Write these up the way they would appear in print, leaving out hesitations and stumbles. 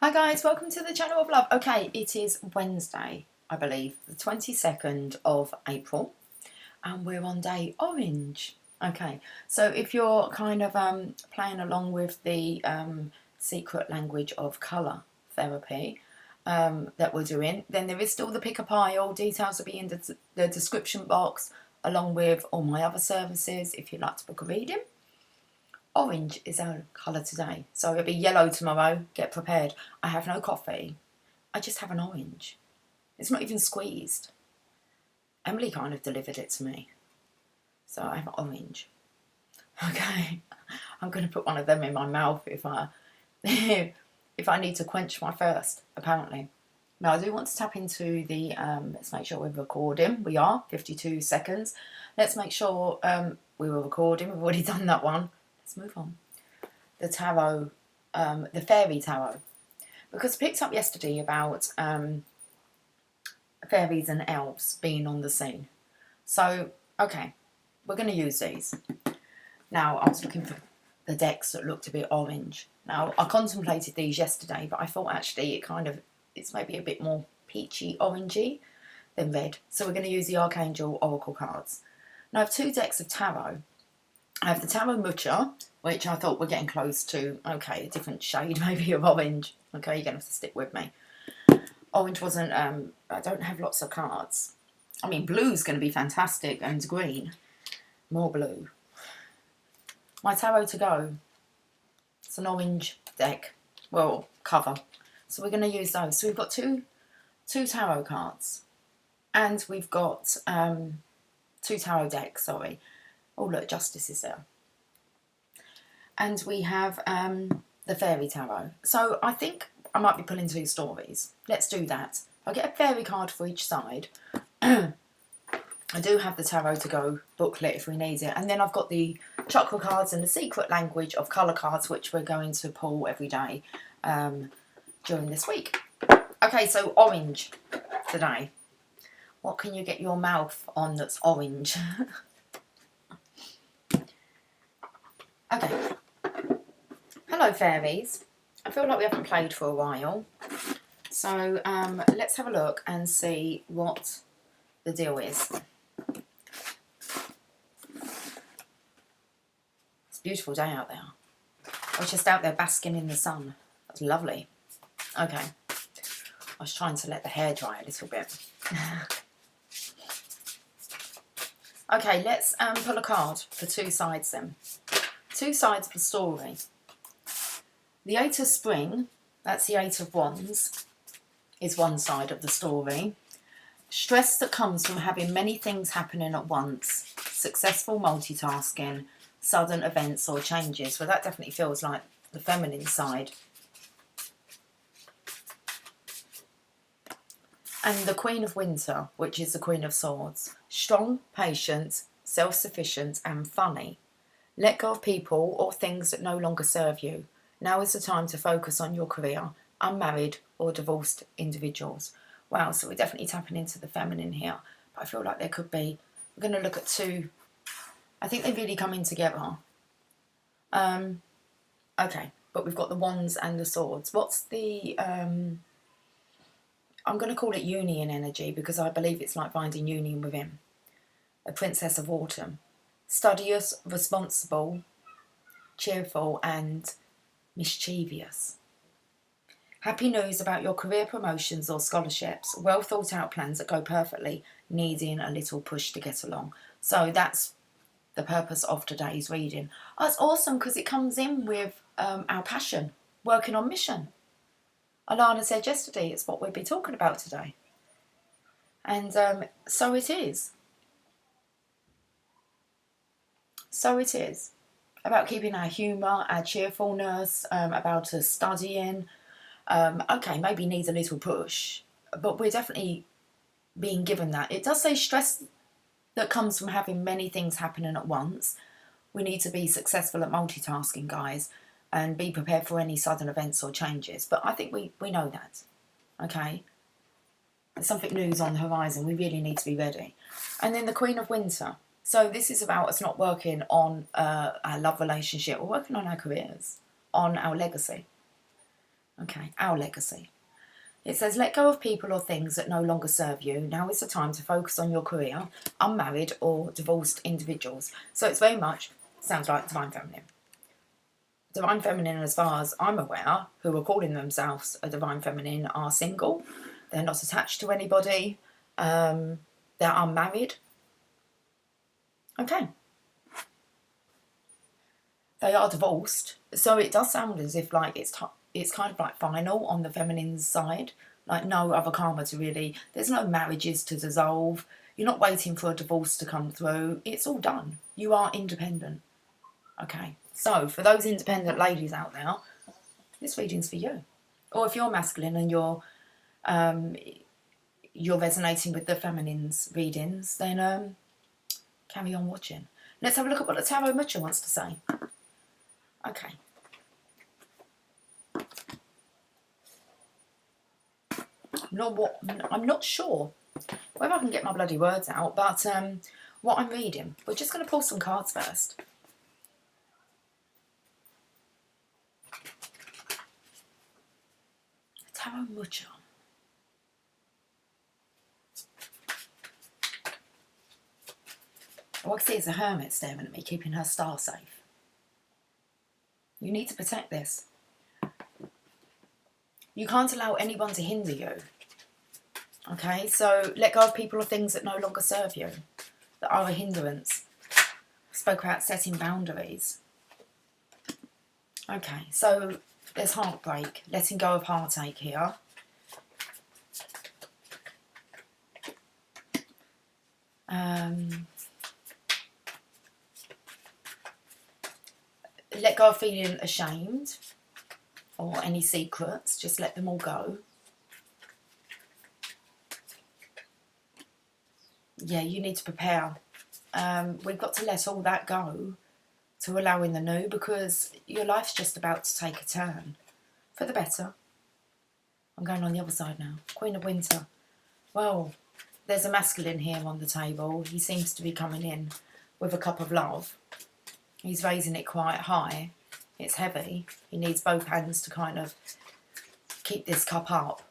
Hi guys, welcome to the channel of love. Okay, it is Wednesday, I believe, the 22nd of April, and we're on day orange. Okay, so if you're kind of playing along with the secret language of colour therapy that we're doing, then there is still the pick a pile. Details will be in the description box, along with all my other services if you'd like to book a reading. Orange is our colour today, so it'll be yellow tomorrow. Get prepared. I have no coffee. I just have an orange. It's not even squeezed. Emily kind of delivered it to me. So I have orange. Okay. I'm going to put one of them in my mouth if I need to quench my thirst, apparently. Now, I do want to tap into the, let's make sure we're recording. We are, 52 seconds. Let's make sure we were recording. We've already done that one. Let's move on. The tarot, the fairy tarot. Because I picked up yesterday about fairies and elves being on the scene. So, okay, we're going to use these. Now, I was looking for the decks that looked a bit orange. Now, I contemplated these yesterday, but I thought actually it's maybe a bit more peachy, orangey than red. So we're going to use the Archangel Oracle cards. Now, I have two decks of tarot. I have the Tarot Mucha, which I thought we're getting close to, okay, a different shade maybe of orange. Okay, you're going to have to stick with me. Orange wasn't, I don't have lots of cards. I mean, blue's going to be fantastic, and green. More blue. My Tarot to go. It's an orange deck. Well, cover. So we're going to use those. So we've got two tarot cards. And we've got two tarot decks, sorry. Oh, look, Justice is there. And we have the Fairy Tarot. So I think I might be pulling two stories. Let's do that. I'll get a fairy card for each side. I do have the Tarot to Go booklet if we need it. And then I've got the chakra cards and the secret language of colour cards, which we're going to pull every day during this week. Okay, so orange today. What can you get your mouth on that's orange? Okay. Hello, fairies. I feel like we haven't played for a while. So let's have a look and see what the deal is. It's a beautiful day out there. I was just out there basking in the sun. That's lovely. Okay. I was trying to let the hair dry a little bit. Okay, let's pull a card for two sides then. Two sides of the story. The Eight of Spring, that's the Eight of Wands, is one side of the story. Stress that comes from having many things happening at once, successful multitasking, sudden events or changes. Well, that definitely feels like the feminine side. And the Queen of Winter, which is the Queen of Swords. Strong, patient, self-sufficient and funny. Let go of people or things that no longer serve you. Now is the time to focus on your career, unmarried or divorced individuals. Wow, so we're definitely tapping into the feminine here. But I feel like there could be, we're going to look at two. I think they really come in together. Okay, but we've got the Wands and the Swords. What's the, I'm going to call it union energy because I believe it's like finding union within. A Princess of Autumn. Studious, responsible, cheerful and mischievous. Happy news about your career promotions or scholarships. Well thought out plans that go perfectly, needing a little push to get along. So that's the purpose of today's reading. Oh, it's awesome because it comes in with our passion, working on mission. Alana said yesterday it's what we'll be talking about today. And so it is. So it is. About keeping our humour, our cheerfulness, about us studying. Okay, maybe needs a little push, but we're definitely being given that. It does say stress that comes from having many things happening at once. We need to be successful at multitasking, guys, and be prepared for any sudden events or changes. But I think we know that, okay? There's something new's on the horizon. We really need to be ready. And then the Queen of Winter. So this is about us not working on our love relationship. We're working on our careers, on our legacy. Okay, our legacy. It says, let go of people or things that no longer serve you. Now is the time to focus on your career, unmarried or divorced individuals. So it's very much, sounds like Divine Feminine. Divine Feminine, as far as I'm aware, who are calling themselves a Divine Feminine, are single. They're not attached to anybody. They're unmarried. Okay. They are divorced. So it does sound as if like it's kind of like final on the feminine side. Like no other karma to really... There's no marriages to dissolve. You're not waiting for a divorce to come through. It's all done. You are independent. Okay. So for those independent ladies out there, this reading's for you. Or if you're masculine and you're resonating with the feminine's readings, then carry on watching. Let's have a look at what the Tarot Mucha wants to say. Okay. I'm not sure whether I can get my bloody words out, but what I'm reading. We're just going to pull some cards first. Tarot Mucha. All I can see is a hermit staring at me, keeping her star safe. You need to protect this. You can't allow anyone to hinder you. Okay, so let go of people or things that no longer serve you, that are a hindrance. Spoke about setting boundaries. Okay, so there's heartbreak, letting go of heartache here. Let go of feeling ashamed or any secrets, just let them all go. Yeah, you need to prepare. We've got to let all that go to allow in the new, because your life's just about to take a turn for the better. I'm going on the other side now. Queen of Winter. Well, there's a masculine here on the table. He seems to be coming in with a cup of love. He's raising it quite high. It's heavy. He needs both hands to kind of keep this cup up.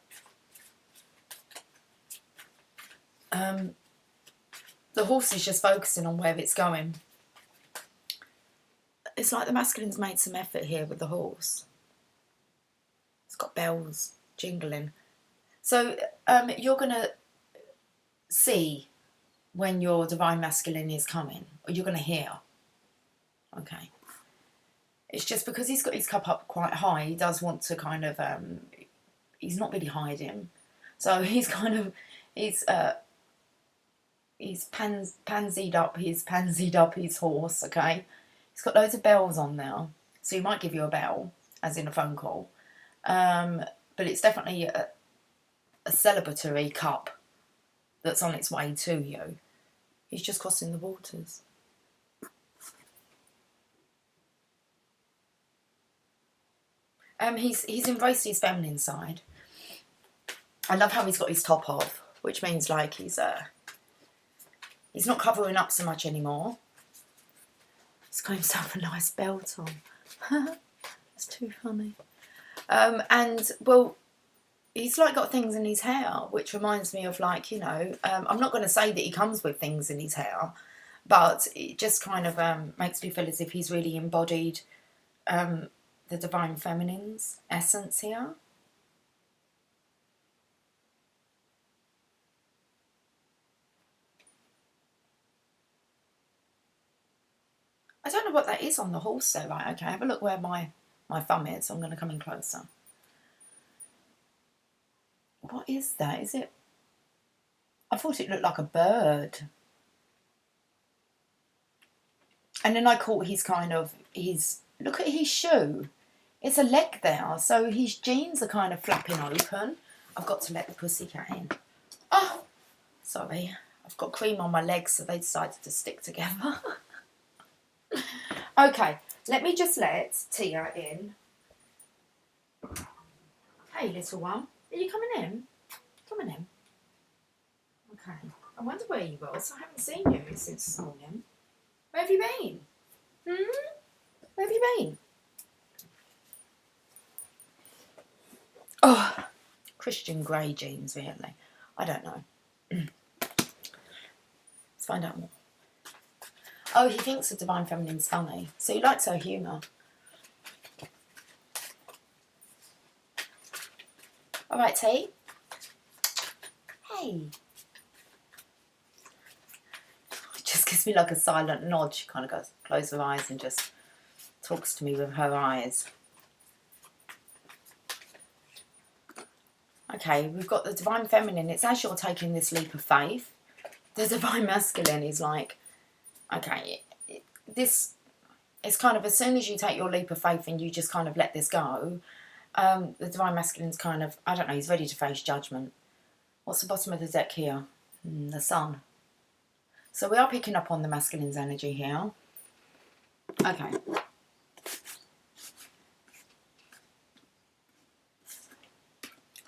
The horse is just focusing on where it's going. It's like the masculine's made some effort here with the horse. It's got bells jingling. So you're going to see when your divine masculine is coming, or you're going to hear. Okay. It's just because he's got his cup up quite high, he does want to kind of, he's not really hiding. So he's kind of, he's pansied up his horse, okay? He's got loads of bells on there. So he might give you a bell, as in a phone call. But it's definitely a celebratory cup that's on its way to you. He's just crossing the waters. He's embraced his feminine side. I love how he's got his top off, which means like he's not covering up so much anymore. He's got himself a nice belt on. It's too funny. And well, he's like got things in his hair, which reminds me of like, you know, I'm not going to say that he comes with things in his hair, but it just kind of makes me feel as if he's really embodied the Divine Feminine's essence here. I don't know what that is on the horse though, right? Okay, have a look where my thumb is. I'm going to come in closer. What is that? Is it... I thought it looked like a bird. And then I caught his kind of... Look at his shoe. It's a leg there. So his jeans are kind of flapping open. I've got to let the pussycat in. Oh, sorry. I've got cream on my legs, so they decided to stick together. Okay, let me just let Tia in. Hey, little one. Are you coming in? Coming in. Okay. I wonder where you was. I haven't seen you since this morning. Where have you been? Where have you been? Christian grey jeans, really. I don't know. Let's find out more. Oh, he thinks the Divine Feminine's funny. So he likes her humour. All right, T. Hey. It just gives me like a silent nod. She kind of goes, close her eyes and just talks to me with her eyes. Okay, we've got the Divine Feminine. It's as you're taking this leap of faith. The Divine Masculine is like, okay, this is kind of as soon as you take your leap of faith and you just kind of let this go, the Divine Masculine's kind of, I don't know, he's ready to face judgment. What's the bottom of the deck here? The Sun. So we are picking up on the Masculine's energy here. Okay.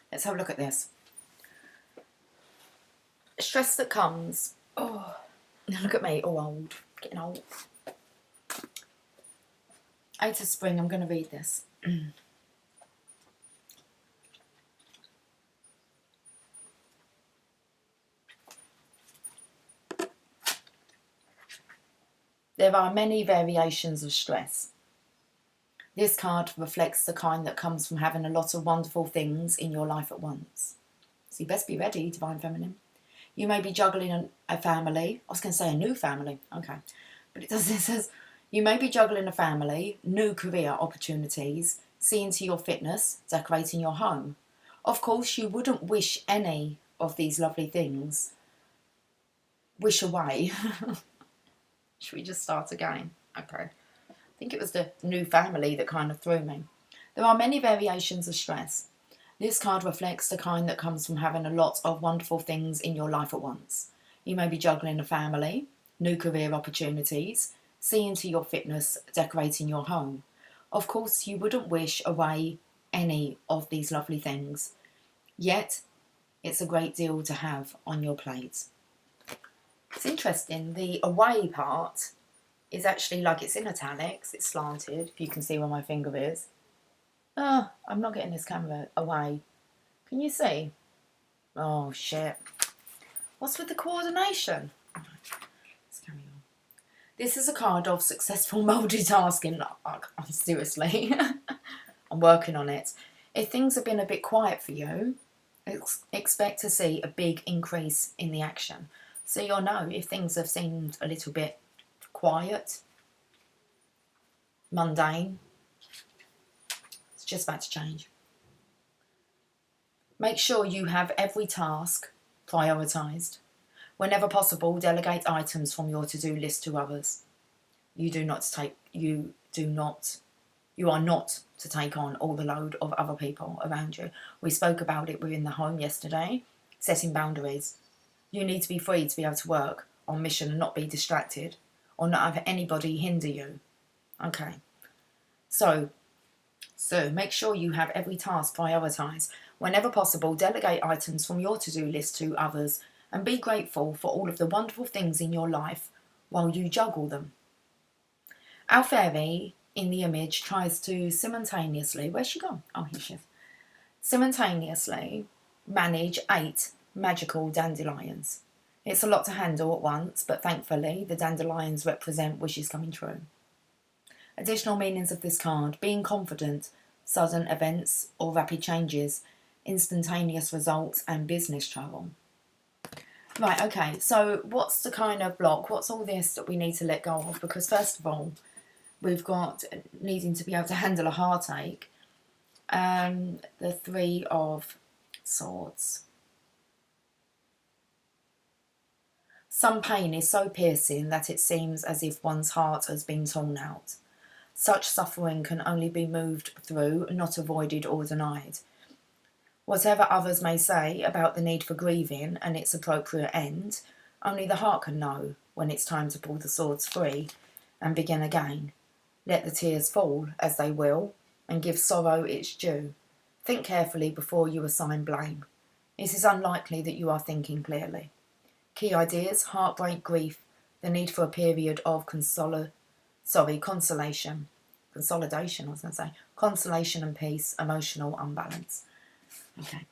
Let's have a look at this. Stress that comes. Oh, look at me, all old, getting old. Eight of Spring, I'm going to read this. There are many variations of stress. This card reflects the kind that comes from having a lot of wonderful things in your life at once. So you best be ready, Divine Feminine. You may be juggling a family. I was going to say a new family. Okay. But it says, you may be juggling a family, new career opportunities, seeing to your fitness, decorating your home. Of course, you wouldn't wish any of these lovely things. Wish away. Should we just start again? Okay. I think it was the new family that kind of threw me. There are many variations of stress. This card reflects the kind that comes from having a lot of wonderful things in your life at once. You may be juggling a family, new career opportunities, seeing to your fitness, decorating your home. Of course, you wouldn't wish away any of these lovely things. Yet, it's a great deal to have on your plate. It's interesting, the away part is actually like it's in italics, it's slanted, if you can see where my finger is. Oh, I'm not getting this camera away. Can you see? Oh, shit. What's with the coordination? Let's carry on. This is a card of successful multitasking. Seriously. I'm working on it. If things have been a bit quiet for you, expect to see a big increase in the action. So you'll know if things have seemed a little bit quiet, mundane, it's just about to change. Make sure you have every task prioritised. Whenever possible, delegate items from your to-do list to others. You are not to take on all the load of other people around you. We spoke about it within the home yesterday, setting boundaries. You need to be free to be able to work on mission and not be distracted or not have anybody hinder you. Okay. So make sure you have every task prioritised. Whenever possible, delegate items from your to-do list to others and be grateful for all of the wonderful things in your life while you juggle them. Our fairy in the image tries to simultaneously, where's she gone? Oh, here she is. Simultaneously manage 8 magical dandelions. It's a lot to handle at once, but thankfully the dandelions represent wishes coming true. Additional meanings of this card: being confident, sudden events or rapid changes, instantaneous results and business travel. Right, okay, so what's the kind of block? What's all this that we need to let go of? Because first of all, we've got needing to be able to handle a heartache. The 3 of Swords. Some pain is so piercing that it seems as if one's heart has been torn out. Such suffering can only be moved through, not avoided or denied. Whatever others may say about the need for grieving and its appropriate end, only the heart can know when it's time to pull the swords free and begin again. Let the tears fall, as they will, and give sorrow its due. Think carefully before you assign blame. It is unlikely that you are thinking clearly. Key ideas: heartbreak, grief, the need for a period of consolidation and peace, emotional unbalance. Okay.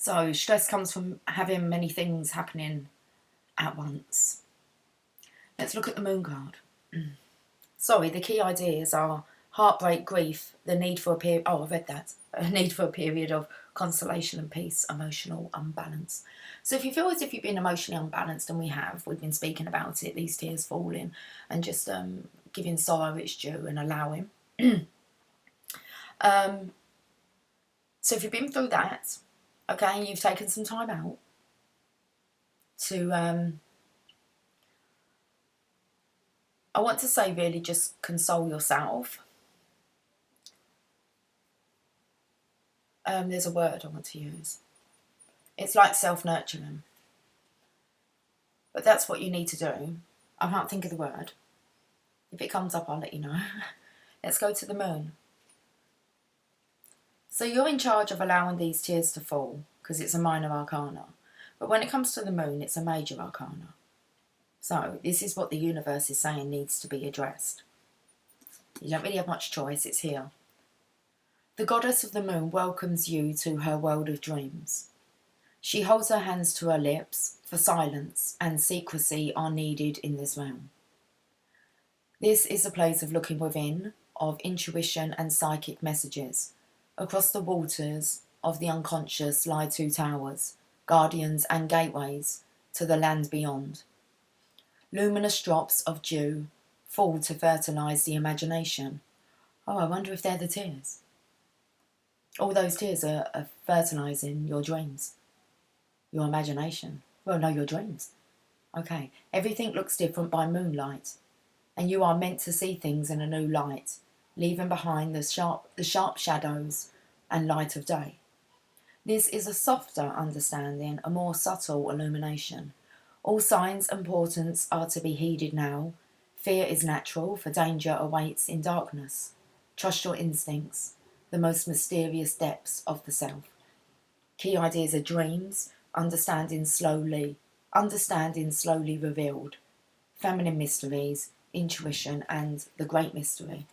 So stress comes from having many things happening at once. Let's look at the moon card. Sorry, the key ideas are heartbreak, grief, the need for a period. Oh, I read that. A need for a period of consolation and peace, emotional unbalance. So if you feel as if you've been emotionally unbalanced, and we've been speaking about it, these tears falling, and just giving sorrow its due and allowing. So if you've been through that, okay, and you've taken some time out to, I want to say really just console yourself. There's a word I want to use. It's like self-nurturing. But that's what you need to do. I can't think of the word. If it comes up, I'll let you know. Let's go to the moon. So you're in charge of allowing these tears to fall because it's a minor arcana. But when it comes to the moon, it's a major arcana. So this is what the universe is saying needs to be addressed. You don't really have much choice, it's here. The goddess of the moon welcomes you to her world of dreams. She holds her hands to her lips, for silence and secrecy are needed in this realm. This is a place of looking within, of intuition and psychic messages. Across the waters of the unconscious lie two towers, guardians and gateways to the land beyond. Luminous drops of dew fall to fertilise the imagination. Oh, I wonder if they're the tears. All those tears are fertilising your dreams, your imagination. Well, no, your dreams. Okay, everything looks different by moonlight, and you are meant to see things in a new light, leaving behind the sharp shadows and light of day. This is a softer understanding, a more subtle illumination. All signs and portents are to be heeded now. Fear is natural, for danger awaits in darkness. Trust your instincts, the most mysterious depths of the self. Key ideas are dreams, understanding slowly revealed, feminine mysteries, intuition, and the great mystery.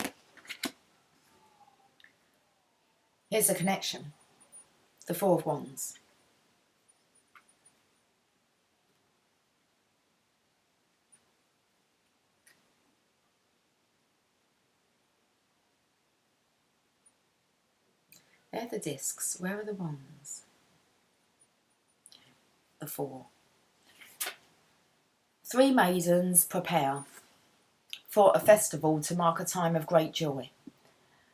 Here's the connection. The Four of Wands. They're the discs. Where are the wands? The Four. Three maidens prepare for a festival to mark a time of great joy.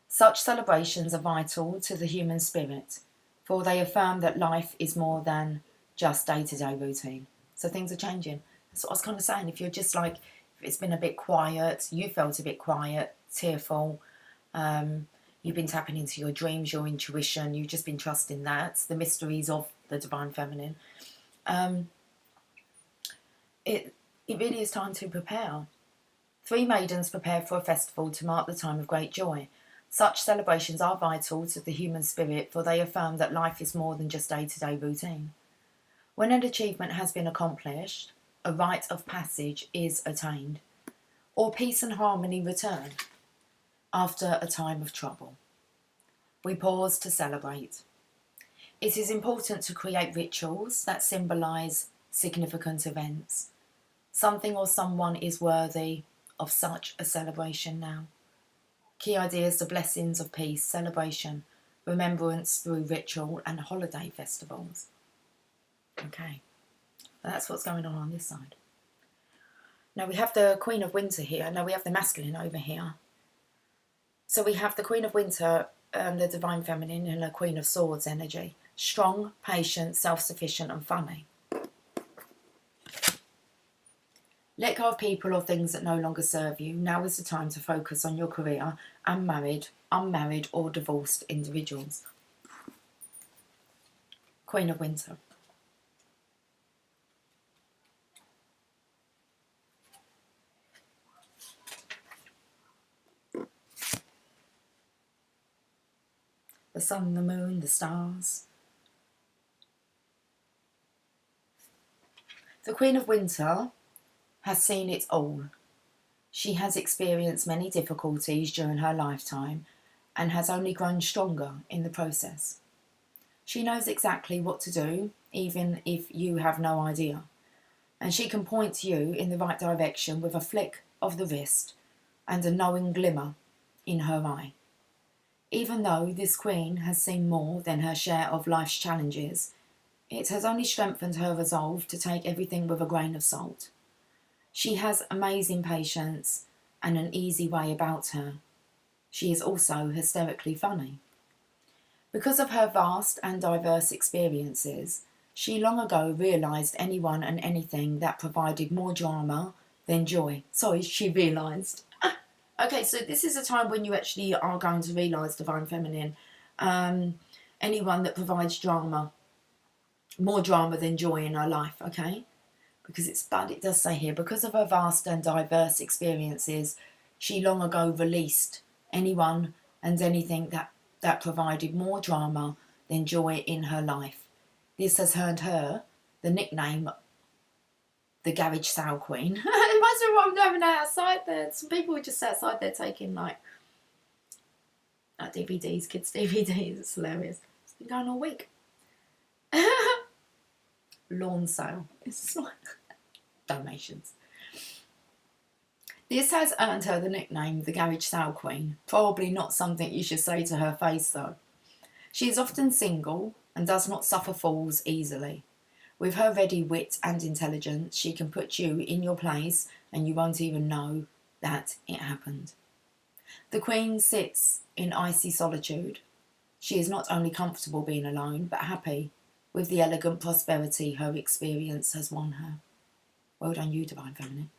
Such celebrations are vital to the human spirit, for they affirm that life is more than just day-to-day routine. So things are changing. That's what I was kind of saying. If you're just like, if it's been a bit quiet, you felt a bit quiet, tearful, you've been tapping into your dreams, your intuition, you've just been trusting that, the mysteries of the divine feminine. It really is time to prepare. Three maidens prepare for a festival to mark the time of great joy. Such celebrations are vital to the human spirit, for they affirm that life is more than just day-to-day routine. When an achievement has been accomplished, a rite of passage is attained, or peace and harmony return after a time of trouble. We pause to celebrate. It is important to create rituals that symbolise significant events. Something or someone is worthy of such a celebration now. Key ideas: the blessings of peace, celebration, remembrance through ritual and holiday festivals. Okay, that's what's going on this side. Now we have the Queen of Winter here. Now we have the masculine over here. So we have the Queen of Winter, the Divine Feminine, and the Queen of Swords energy. Strong, patient, self-sufficient and funny. Let go of people or things that no longer serve you. Now is the time to focus on your career and unmarried or divorced individuals. Queen of Winter. The sun, the moon, the stars. The Queen of Winter has seen it all. She has experienced many difficulties during her lifetime and has only grown stronger in the process. She knows exactly what to do, even if you have no idea. And she can point you in the right direction with a flick of the wrist and a knowing glimmer in her eye. Even though this queen has seen more than her share of life's challenges, it has only strengthened her resolve to take everything with a grain of salt. She has amazing patience and an easy way about her. She is also hysterically funny. Because of her vast and diverse experiences, she long ago realised anyone and anything that provided more drama than joy. Sorry, she realised. Okay, so this is a time when you actually are going to realise Divine Feminine. Anyone that provides drama, more drama than joy in her life, okay? Because it does say here, because of her vast and diverse experiences, she long ago released anyone and anything that provided more drama than joy in her life. This has earned her the nickname the Garage Sale Queen. Imagine what I'm doing outside there. Some people were just outside there taking like DVDs, kids' DVDs. It's hilarious. It's been going all week. Lawn sale. It's like donations. This has earned her the nickname the Garage Sale Queen. Probably not something you should say to her face though. She is often single and does not suffer fools easily. With her ready wit and intelligence, she can put you in your place and you won't even know that it happened. The Queen sits in icy solitude. She is not only comfortable being alone, but happy with the elegant prosperity her experience has won her. Well done you, Divine Feminine.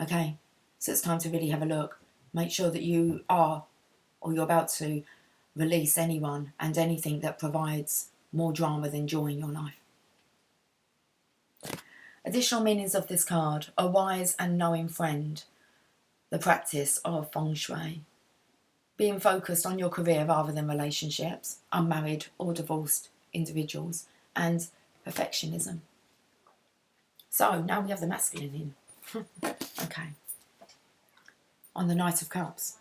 Okay, so it's time to really have a look. Make sure that you are, or you're about to, release anyone and anything that provides more drama than joy in your life. Additional meanings of this card: a wise and knowing friend, the practice of feng shui, being focused on your career rather than relationships, unmarried or divorced individuals, and perfectionism. So now we have the masculine in. Okay. On the Knight of Cups.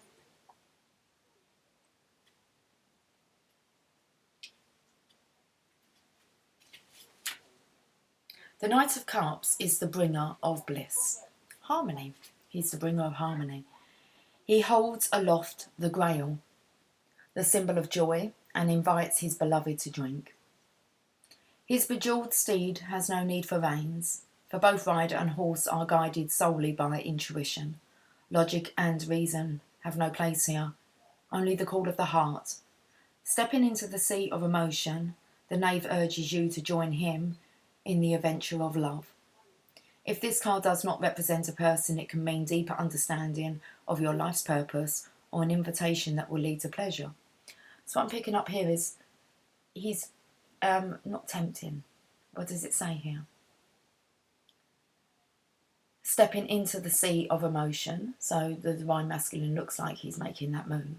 The Knight of Cups is the bringer of bliss. Harmony. He's the bringer of harmony. He holds aloft the grail, the symbol of joy, and invites his beloved to drink. His bejewelled steed has no need for reins, for both rider and horse are guided solely by intuition. Logic and reason have no place here, only the call of the heart. Stepping into the sea of emotion, the knave urges you to join him in the adventure of love. If this card does not represent a person, it can mean deeper understanding of your life's purpose or an invitation that will lead to pleasure. So what I'm picking up here is he's not tempting. What does it say here? Stepping into the sea of emotion. So the Divine Masculine looks like he's making that move.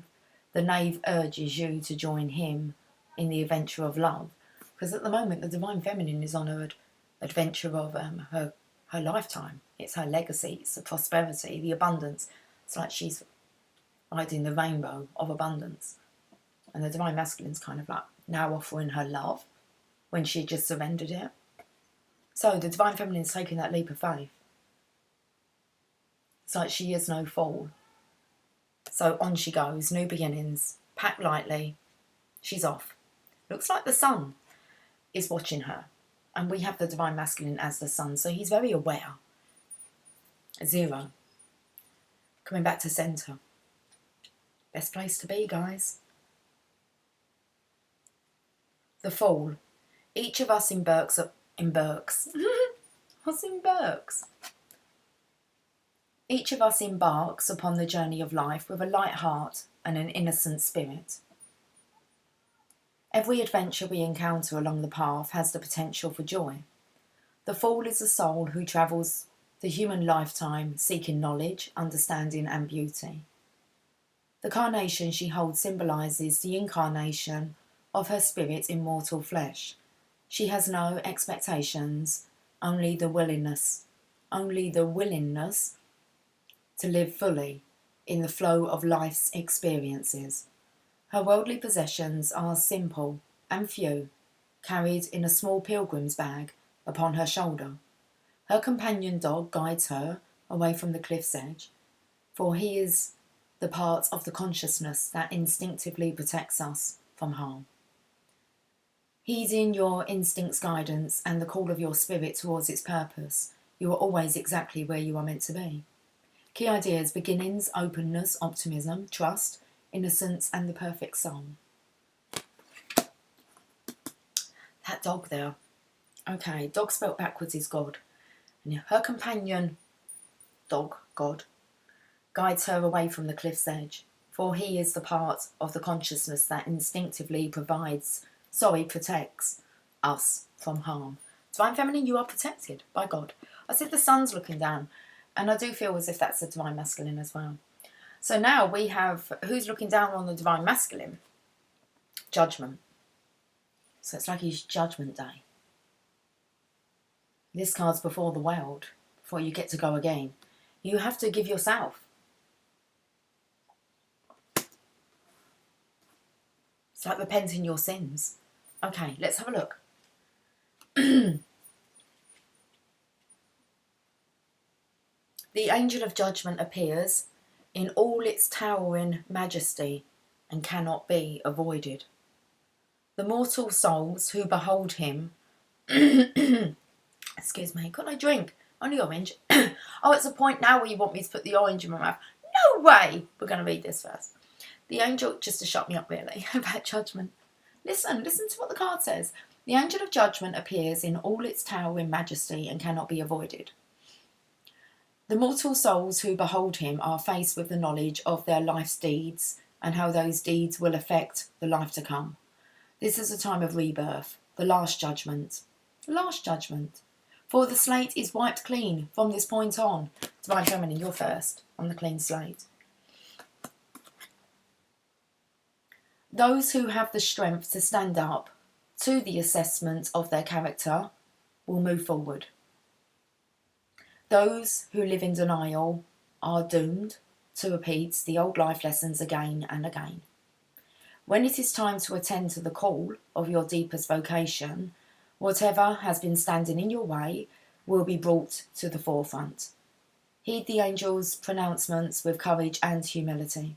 The knave urges you to join him in the adventure of love. Because at the moment, the Divine Feminine is on her adventure of her lifetime. It's her legacy, it's the prosperity, the abundance. It's like she's riding the rainbow of abundance. And the Divine Masculine's kind of like now offering her love when she just surrendered it. So the Divine Feminine's taking that leap of faith. It's like she is no fool. So on she goes, new beginnings, packed lightly. She's off. Looks like the sun is watching her. And we have the Divine Masculine as the sun, so he's very aware. 0. Coming back to centre. Best place to be, guys. The Fool. Each of us embarks. What's embarks? Each of us embarks upon the journey of life with a light heart and an innocent spirit. Every adventure we encounter along the path has the potential for joy. The Fool is a soul who travels the human lifetime seeking knowledge, understanding and beauty. The carnation she holds symbolises the incarnation of her spirit in mortal flesh. She has no expectations, only the willingness to live fully in the flow of life's experiences. Her worldly possessions are simple and few, carried in a small pilgrim's bag upon her shoulder. Her companion dog guides her away from the cliff's edge, for he is the part of the consciousness that instinctively protects us from harm. Heeding your instinct's guidance and the call of your spirit towards its purpose, you are always exactly where you are meant to be. Key ideas: beginnings, openness, optimism, trust, innocence, and the perfect soul. That dog there. Okay, dog spelt backwards is God. And her companion dog, God, guides her away from the cliff's edge, for he is the part of the consciousness that instinctively protects us from harm. Divine Feminine, you are protected by God. I said the sun's looking down, and I do feel as if that's the Divine Masculine as well. So now we have, who's looking down on the Divine Masculine? Judgment. So it's like his Judgment Day. This card's before the world, before you get to go again. You have to give yourself. It's like repenting your sins. Okay, let's have a look. The angel of judgment appears in all its towering majesty and cannot be avoided. The mortal souls who behold him... Excuse me, couldn't I drink? Only orange. Oh, it's a point now where you want me to put the orange in my mouth. No way! We're going to read this first. The angel, just to shut me up really, about judgment. Listen to what the card says. The angel of judgment appears in all its towering majesty and cannot be avoided. The mortal souls who behold him are faced with the knowledge of their life's deeds and how those deeds will affect the life to come. This is a time of rebirth, the last judgment. The last judgment. For the slate is wiped clean from this point on. Divine Feminine, you're first on the clean slate. Those who have the strength to stand up to the assessment of their character will move forward. Those who live in denial are doomed to repeat the old life lessons again and again. When it is time to attend to the call of your deepest vocation, whatever has been standing in your way will be brought to the forefront. Heed the angel's pronouncements with courage and humility.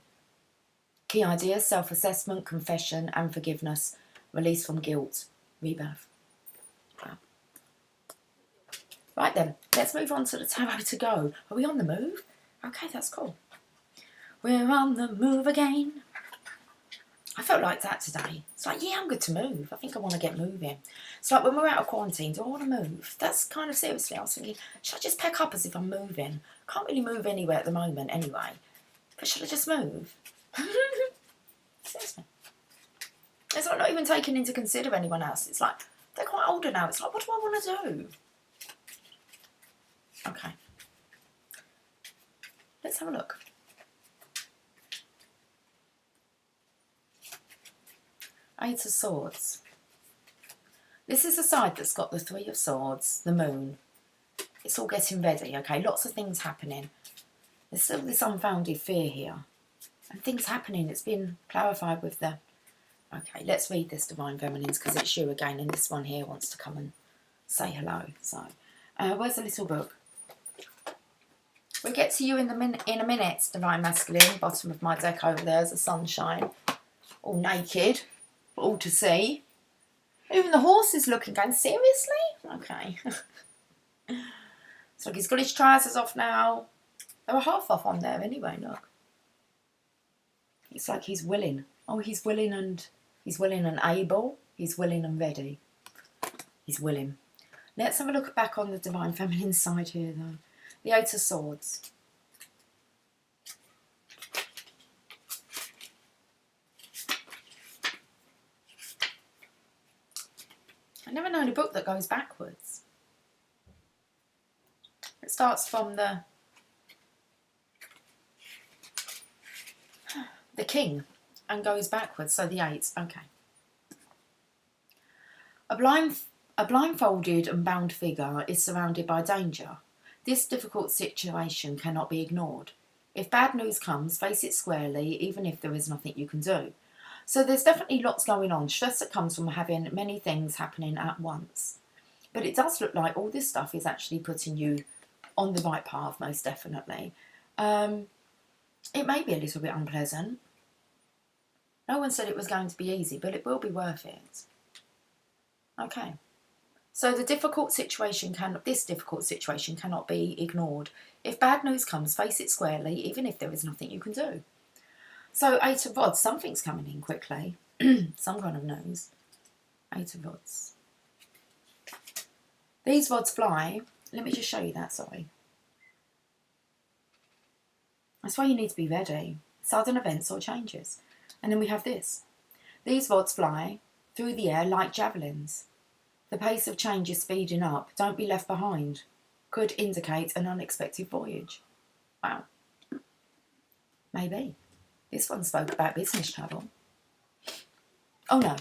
Key ideas: self-assessment, confession and forgiveness, release from guilt, rebirth. Wow. Right then, let's move on to the tarot to go. Are we on the move? Okay, that's cool. We're on the move again. I felt like that today. It's like, yeah, I'm good to move. I think I want to get moving. It's like when we're out of quarantine, do I want to move? That's kind of seriously, I was thinking, should I just pack up as if I'm moving? I can't really move anywhere at the moment anyway. But should I just move? Seriously. It's like not even taking into consider anyone else. It's like, they're quite older now. It's like, what do I want to do? Okay. Let's have a look. Eight of Swords. This is the side that's got the Three of Swords, the Moon. It's all getting ready, okay? Lots of things happening. There's still this unfounded fear here. And things happening. It's been clarified with the... Okay, let's read this, Divine Feminines, because it's you again. And this one here wants to come and say hello. So, where's the little book? We'll get to you in a minute, Divine Masculine. Bottom of my deck over there is a sunshine. All naked. All to see. Even the horse is looking, going, seriously? Okay. So he's got his trousers off now. They were half off on there anyway, look. It's like he's willing. Oh, he's willing and able. He's willing and ready. He's willing. Let's have a look back on the Divine Feminine side here, though. The Eight of Swords. I've never known a book that goes backwards. It starts from the King and goes backwards, so the Eight. Okay. A blindfolded and bound figure is surrounded by danger. This difficult situation cannot be ignored. If bad news comes, face it squarely, even if there is nothing you can do. So there's definitely lots going on. Stress that comes from having many things happening at once. But it does look like all this stuff is actually putting you on the right path, most definitely. It may be a little bit unpleasant. No one said it was going to be easy, but it will be worth it. Okay. So this difficult situation cannot be ignored. If bad news comes, face it squarely, even if there is nothing you can do. So 8 of rods, something's coming in quickly. Some kind of news. 8 of rods. These rods fly. Let me just show you that, sorry. That's why you need to be ready. Sudden events or changes. And then we have this. These rods fly through the air like javelins. The pace of change is speeding up. Don't be left behind. Could indicate an unexpected voyage. Wow. Maybe. This one spoke about business travel. Oh no.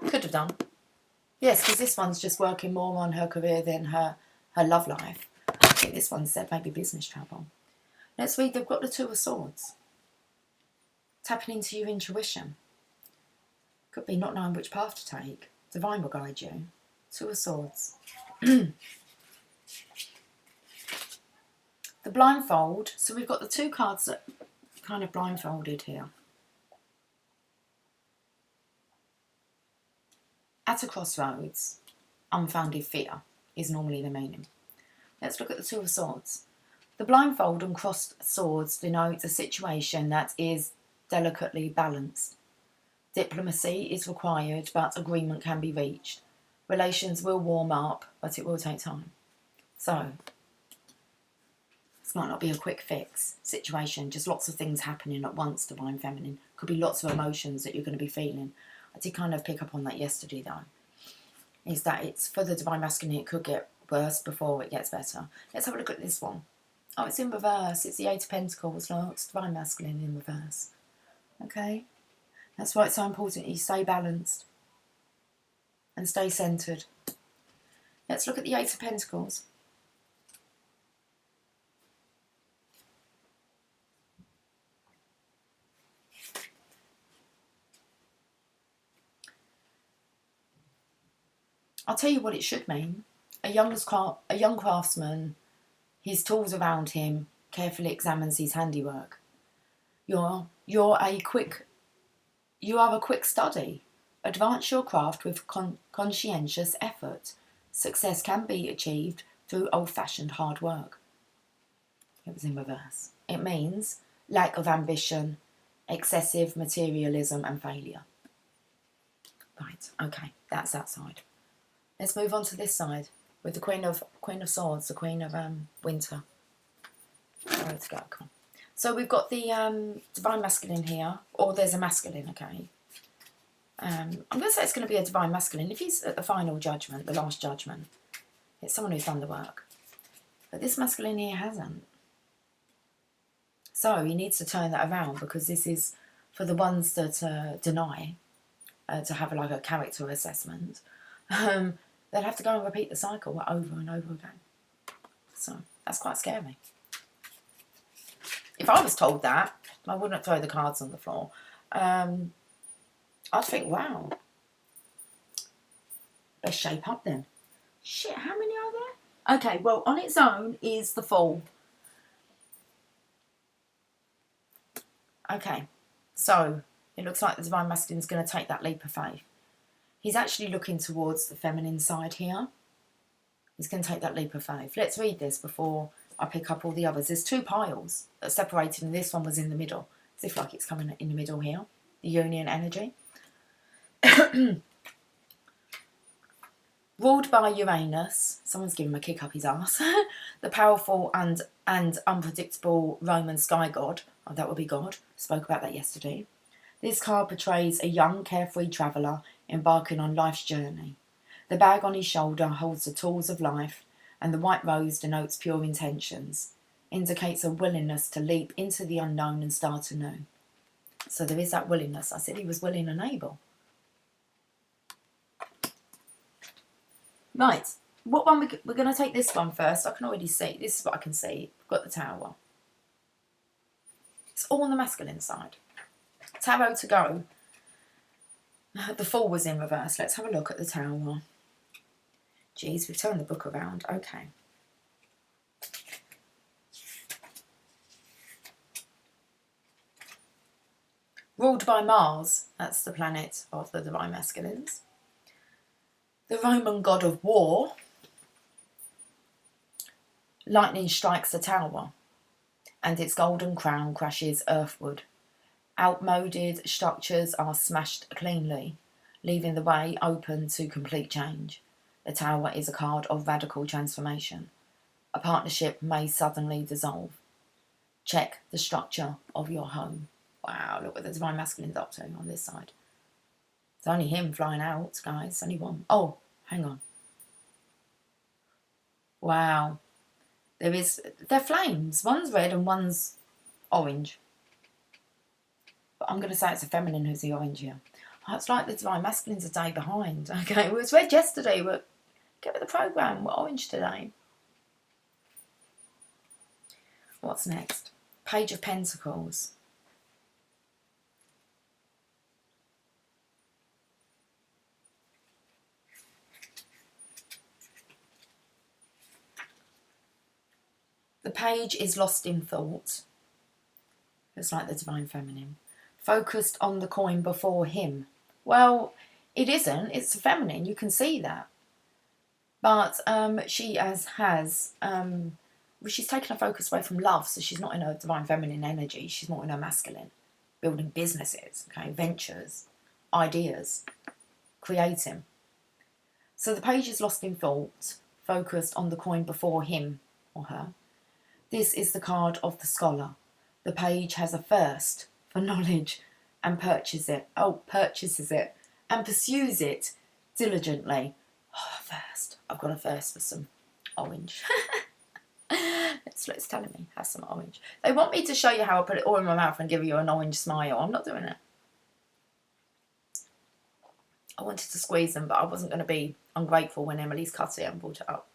Could have done. Yes, because this one's just working more on her career than her love life. I think this one said maybe business travel. Let's read, they've got the 2 of Swords. Tapping into your intuition. Could be not knowing which path to take. Divine will guide you. 2 of Swords. The blindfold. So we've got the 2 cards that kind of blindfolded here. At a crossroads, unfounded fear is normally the meaning. Let's look at the 2 of Swords. The blindfold and crossed swords denote a situation that is delicately balanced. Diplomacy is required, but agreement can be reached. Relations will warm up, but it will take time. So, this might not be a quick fix situation, just lots of things happening at once, Divine Feminine. Could be lots of emotions that you're going to be feeling. I did kind of pick up on that yesterday, though. Is that it's for the Divine Masculine, it could get worse before it gets better. Let's have a look at this one. Oh, it's in reverse. It's the 8 of Pentacles. No, it's Divine Masculine in reverse. Okay. That's why it's so important you stay balanced and stay centred. Let's look at the 8 of Pentacles. I'll tell you what it should mean. A young craftsman, his tools around him, carefully examines his handiwork. You are a quick study. Advance your craft with conscientious effort. Success can be achieved through old-fashioned hard work. It was in reverse. It means lack of ambition, excessive materialism and failure. Right, okay, that's that side. Let's move on to this side with the Queen of Swords, the Queen of Winter. Where to go? Come on. So we've got the Divine Masculine here, or there's a Masculine, okay. I'm going to say it's going to be a Divine Masculine. If he's at the final judgment, the last judgment, it's someone who's done the work. But this Masculine here hasn't. So he needs to turn that around, because this is for the ones that deny to have like a character assessment. They'll have to go and repeat the cycle over and over again. So that's quite scary. If I was told that, I wouldn't throw the cards on the floor. I'd think, wow, let's shape up then. Shit, how many are there? Okay, well, on its own is the Fool. Okay, so it looks like the Divine Masculine is going to take that leap of faith. He's actually looking towards the feminine side here. He's going to take that leap of faith. Let's read this before I pick up all the others. There's 2 piles that are separated, and this one was in the middle. As if like it's coming in the middle here. The union energy. Ruled by Uranus. Someone's giving him a kick up his arse. The powerful and unpredictable Roman sky god. Oh, that would be God. Spoke about that yesterday. This card portrays a young, carefree traveller embarking on life's journey. The bag on his shoulder holds the tools of life, and the white rose denotes pure intentions, indicates a willingness to leap into the unknown and start anew. So there is that willingness. I said he was willing and able. Right, what one we're going to take this one first. I can already see. This is what I can see. I've got the Tower. It's all on the masculine side. Tarot to go. The Fool was in reverse. Let's have a look at the Tower. Geez, we've turned the book around. Okay. Ruled by Mars. That's the planet of the Divine Masculines. The Roman god of war. Lightning strikes the tower, and its golden crown crashes earthward. Outmoded structures are smashed cleanly, leaving the way open to complete change. The tower is a card of radical transformation. A partnership may suddenly dissolve. Check the structure of your home. Wow, look what the Divine Masculine's up to on this side. It's only him flying out, guys. Only one. Oh, hang on. Wow. They're flames. One's red and one's orange. But I'm going to say it's a feminine who's the orange here. Oh, it's like the Divine Masculine's a day behind. Okay, it was red yesterday. But get with the programme. We're orange today. What's next? Page of Pentacles. The page is lost in thought. It's like the Divine Feminine. Focused on the coin before him. Well, it isn't. It's feminine. You can see that. But she's taken her focus away from love, so she's not in her Divine Feminine energy. She's more in her masculine. Building businesses, okay, ventures, ideas, creating. So the page is lost in thought, focused on the coin before him or her. This is the card of the scholar. The page has a thirst for knowledge and purchases it and pursues it diligently. Oh, thirst. I've got a thirst for some orange. It's telling me, have some orange. They want me to show you how I put it all in my mouth and give you an orange smile. I'm not doing it. I wanted to squeeze them, but I wasn't going to be ungrateful when Emily's cut it and brought it up.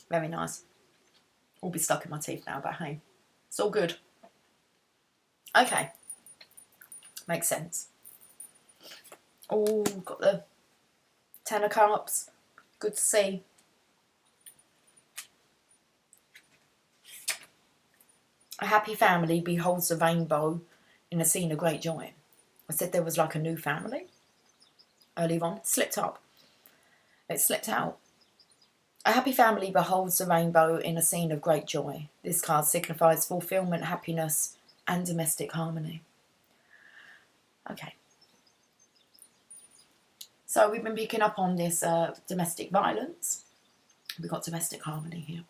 Very nice. Will be stuck in my teeth now, but hey, it's all good. Okay. Makes sense. Oh, got the Ten of Cups. Good to see. A happy family beholds a rainbow in a scene of great joy. I said there was like a new family earlier on. Slipped up. It slipped out. A happy family beholds a rainbow in a scene of great joy. This card signifies fulfillment, happiness, and domestic harmony. Okay. So we've been picking up on this domestic violence. We've got domestic harmony here.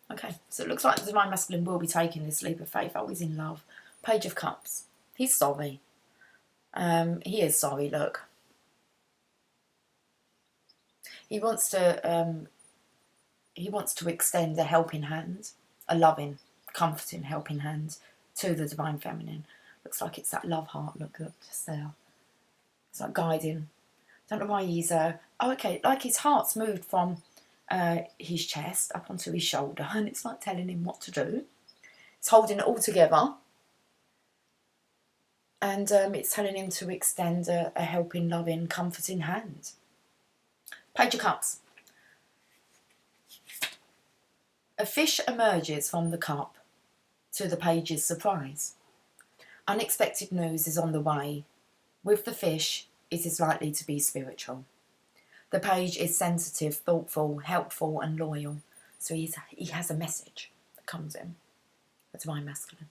Okay, so it looks like the Divine Masculine will be taking this leap of faith. Oh, he's in love. Page of Cups. He's sorry. He is sorry, look. He wants to extend a helping hand, a loving, comforting helping hand to the Divine Feminine. Looks like it's that love heart, look, just there. It's like guiding. Don't know why he's, oh, okay, like his heart's moved from his chest up onto his shoulder, and it's like telling him what to do. It's holding it all together. And it's telling him to extend a helping, loving, comforting hand. Page of Cups. A fish emerges from the cup to the page's surprise. Unexpected news is on the way. With the fish, it is likely to be spiritual. The page is sensitive, thoughtful, helpful and loyal. So he has a message that comes in. The Divine Masculine.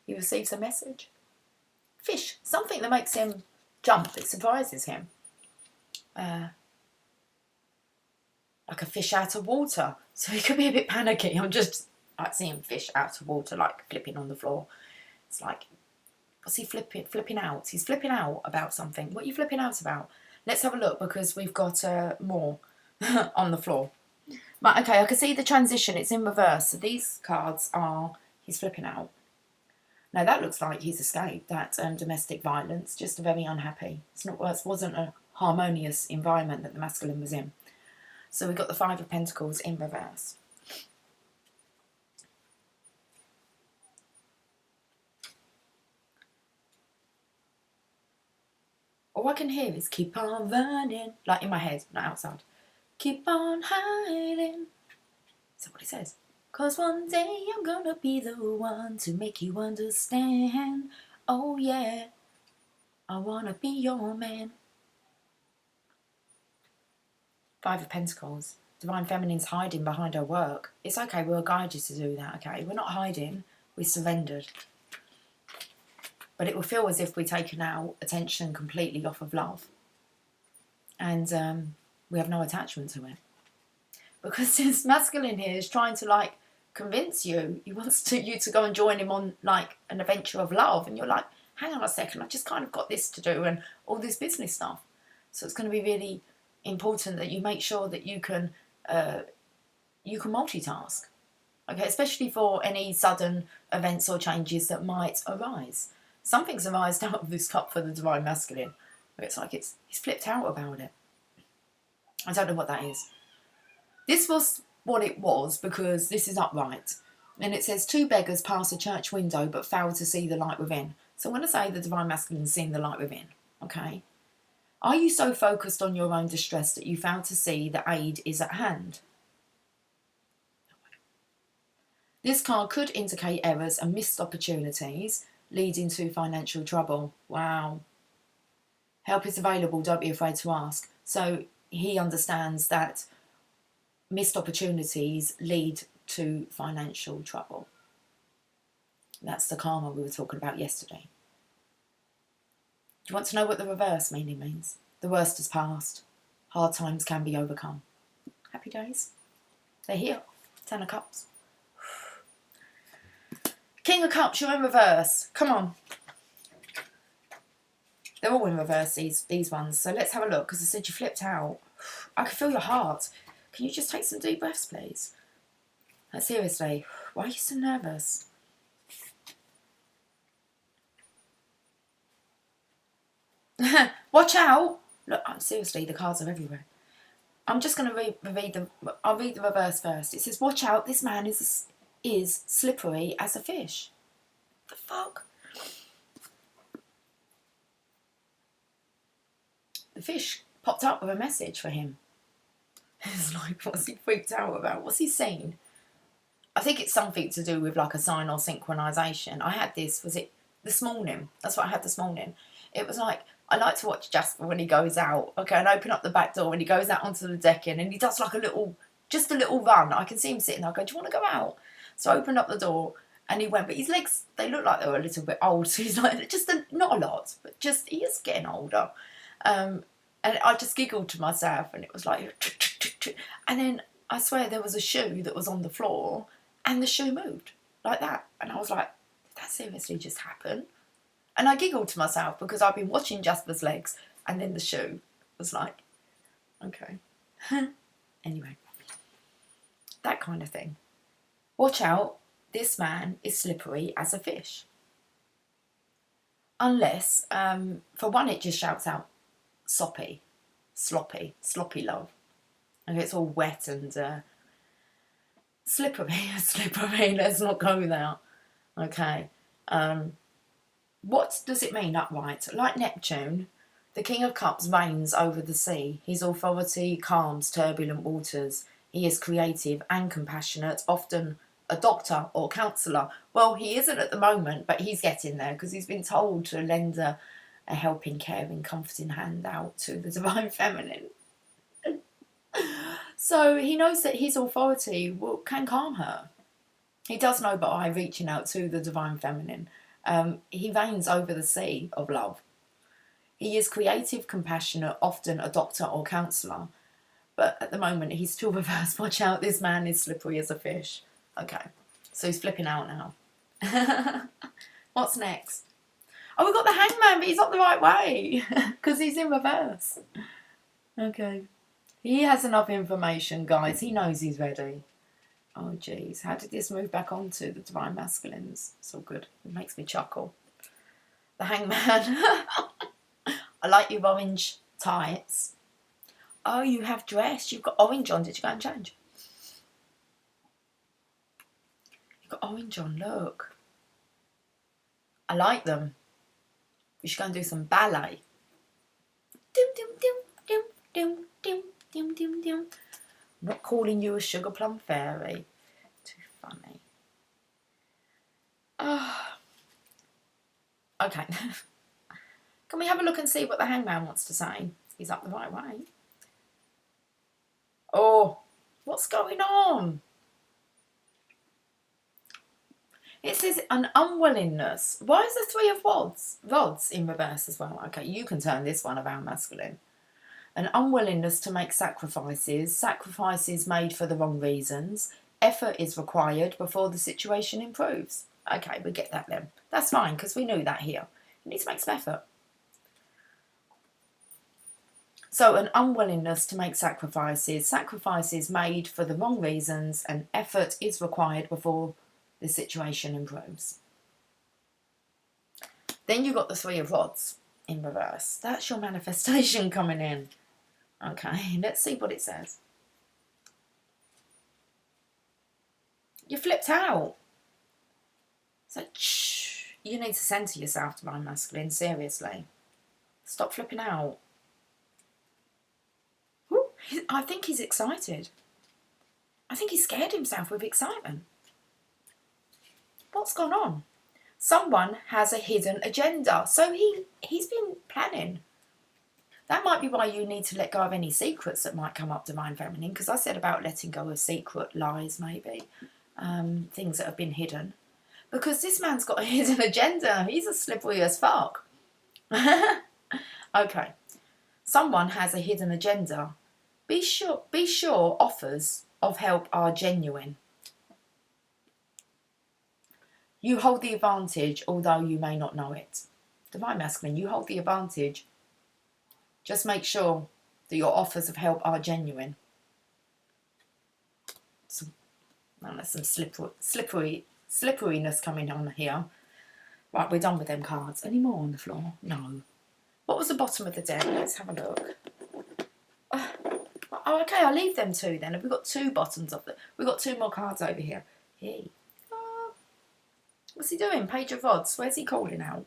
He receives a message. Fish, something that makes him jump, that surprises him. Like a fish out of water. So he could be a bit panicky. I'm just like seeing fish out of water, like flipping on the floor. It's like, what's he flipping out? He's flipping out about something. What are you flipping out about? Let's have a look, because we've got more on the floor. But okay, I can see the transition. It's in reverse. So these cards are, he's flipping out. Now that looks like he's escaped that domestic violence. Just very unhappy. It wasn't a harmonious environment that the masculine was in. So we've got the Five of Pentacles in reverse. All I can hear is keep on running, like in my head, not outside. Keep on hiding. Is that what it says? 'Cause one day I'm gonna be the one to make you understand. Oh yeah, I wanna be your man. Five of Pentacles. Divine Feminine's hiding behind her work. It's okay, we'll guide you to do that, okay? We're not hiding, we surrendered. But it will feel as if we've taken our attention completely off of love. And we have no attachment to it. Because this masculine here is trying to, like, convince you. He wants you to go and join him on, like, an adventure of love. And you're like, hang on a second, I just kind of got this to do and all this business stuff. So it's going to be really important that you make sure that you can multitask. Okay, especially for any sudden events or changes that might arise. Something's arised out of this cup for the Divine Masculine. It's like he's flipped out about it. I don't know what that is. This was what it was because this is upright. And it says, 2 beggars pass a church window but fail to see the light within. So when I say the Divine Masculine's seeing the light within, okay? Are you so focused on your own distress that you fail to see that aid is at hand? This card could indicate errors and missed opportunities leading to financial trouble. Wow. Help is available, don't be afraid to ask. So he understands that missed opportunities lead to financial trouble. That's the karma we were talking about yesterday. Do you want to know what the reverse meaning means? The worst has passed. Hard times can be overcome. Happy days. They're here. 10 of Cups. King of Cups, you're in reverse. Come on. They're all in reverse, these ones. So let's have a look, because I said you flipped out. I can feel your heart. Can you just take some deep breaths, please? Like, seriously, why are you so nervous? Watch out! Look, seriously, the cards are everywhere. I'm just going to read them. I'll read the reverse first. It says, watch out, this man is slippery as a fish. The fuck? The fish popped up with a message for him. It's like, what's he freaked out about? What's he seen? I think it's something to do with like a sign or synchronization. I had this, was it this morning? That's what I had this morning. It was like, I like to watch Jasper when he goes out, okay, and open up the back door when he goes out onto the decking and he does like just a little run. I can see him sitting there. I go, do you want to go out? So I opened up the door and he went, but his legs, they look like they were a little bit old. So he's like, not a lot, but just, he is getting older. And I just giggled to myself and it was like, and then I swear there was a shoe that was on the floor and the shoe moved like that. And I was like, did that seriously just happen? And I giggled to myself because I've been watching Jasper's legs and then the shoe was like, okay. Anyway, that kind of thing. Watch out, this man is slippery as a fish. Unless, for one, it just shouts out sloppy love. And it's all wet and slippery, let's not go there. Okay. What does it mean upright? Like Neptune, the King of Cups reigns over the sea. His authority calms turbulent waters. He is creative and compassionate, often a doctor or counsellor. Well, he isn't at the moment, but he's getting there because he's been told to lend a helping, caring, comforting hand out to the Divine Feminine. So he knows that his authority can calm her. He does know by reaching out to the Divine Feminine. He reigns over the sea of love. He is creative, compassionate, often a doctor or counsellor. But at the moment, he's still reversed. Watch out, this man is slippery as a fish. Okay, so he's flipping out now. What's next? Oh, we've got the Hangman, but he's not the right way. Because he's in reverse. Okay. He has enough information, guys. He knows he's ready. Oh, jeez. How did this move back onto the Divine Masculines? It's all good. It makes me chuckle. The Hangman. I like your orange tights. Oh, you have dress. You've got orange on. Did you go and change? You've got orange on. Look. I like them. We should go and do some ballet. Dim, dim, dim, dim, dim, dim, dim, dim, dim. I'm not calling you a sugar plum fairy. Too funny. Okay. Can we have a look and see what the hangman wants to say? He's up the right way. Oh, what's going on? It says an unwillingness. Why is the three of rods in reverse as well? Okay, you can turn this one around, masculine. An unwillingness to make sacrifices made for the wrong reasons. Effort is required before the situation improves. Okay, we get that then. That's fine, because we knew that here. You need to make some effort. So an unwillingness to make sacrifices made for the wrong reasons, and effort is required before the situation improves. Then you got the three of rods in reverse. That's your manifestation coming in. Okay, let's see what it says. You flipped out. So, you need to centre yourself, divine masculine, seriously. Stop flipping out. Woo, I think he's excited. I think he scared himself with excitement. What's gone on? Someone has a hidden agenda. So he's been planning. That might be why you need to let go of any secrets that might come up, divine feminine, because I said about letting go of secret lies, maybe. Things that have been hidden. Because this man's got a hidden agenda. He's as slippery as fuck. Okay. Someone has a hidden agenda. Be sure offers of help are genuine. You hold the advantage, although you may not know it. Divine masculine, you hold the advantage. Just make sure that your offers of help are genuine. There's some slipperiness coming on here. Right, we're done with them cards. Any more on the floor? No. What was the bottom of the deck? Let's have a look. Oh, okay, I'll leave them two then. We've got two bottoms of it. We've got two more cards over here. Hey. What's he doing? Page of Rods. Where's he calling out?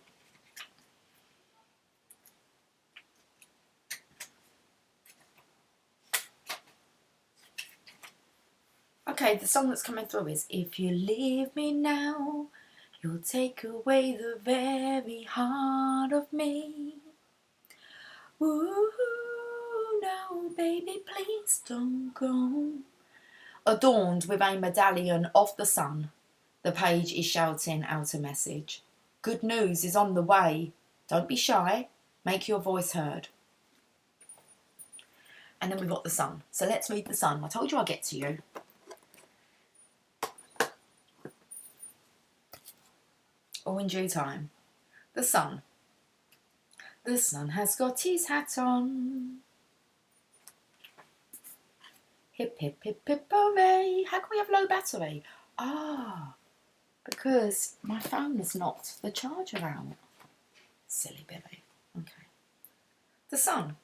Okay, the song that's coming through is If You Leave Me Now, You'll Take Away the Very Heart of Me. Ooh, no, baby, please don't go. Adorned with a medallion of the sun, the page is shouting out a message. Good news is on the way. Don't be shy. Make your voice heard. And then we've got the sun. So let's read the sun. I told you I'll get to you. All in due time. The sun. The sun has got his hat on. Hip, hip, hip, hip, hooray. How can we have low battery? Because my phone is not the charger out. Silly Billy. Okay. The sun.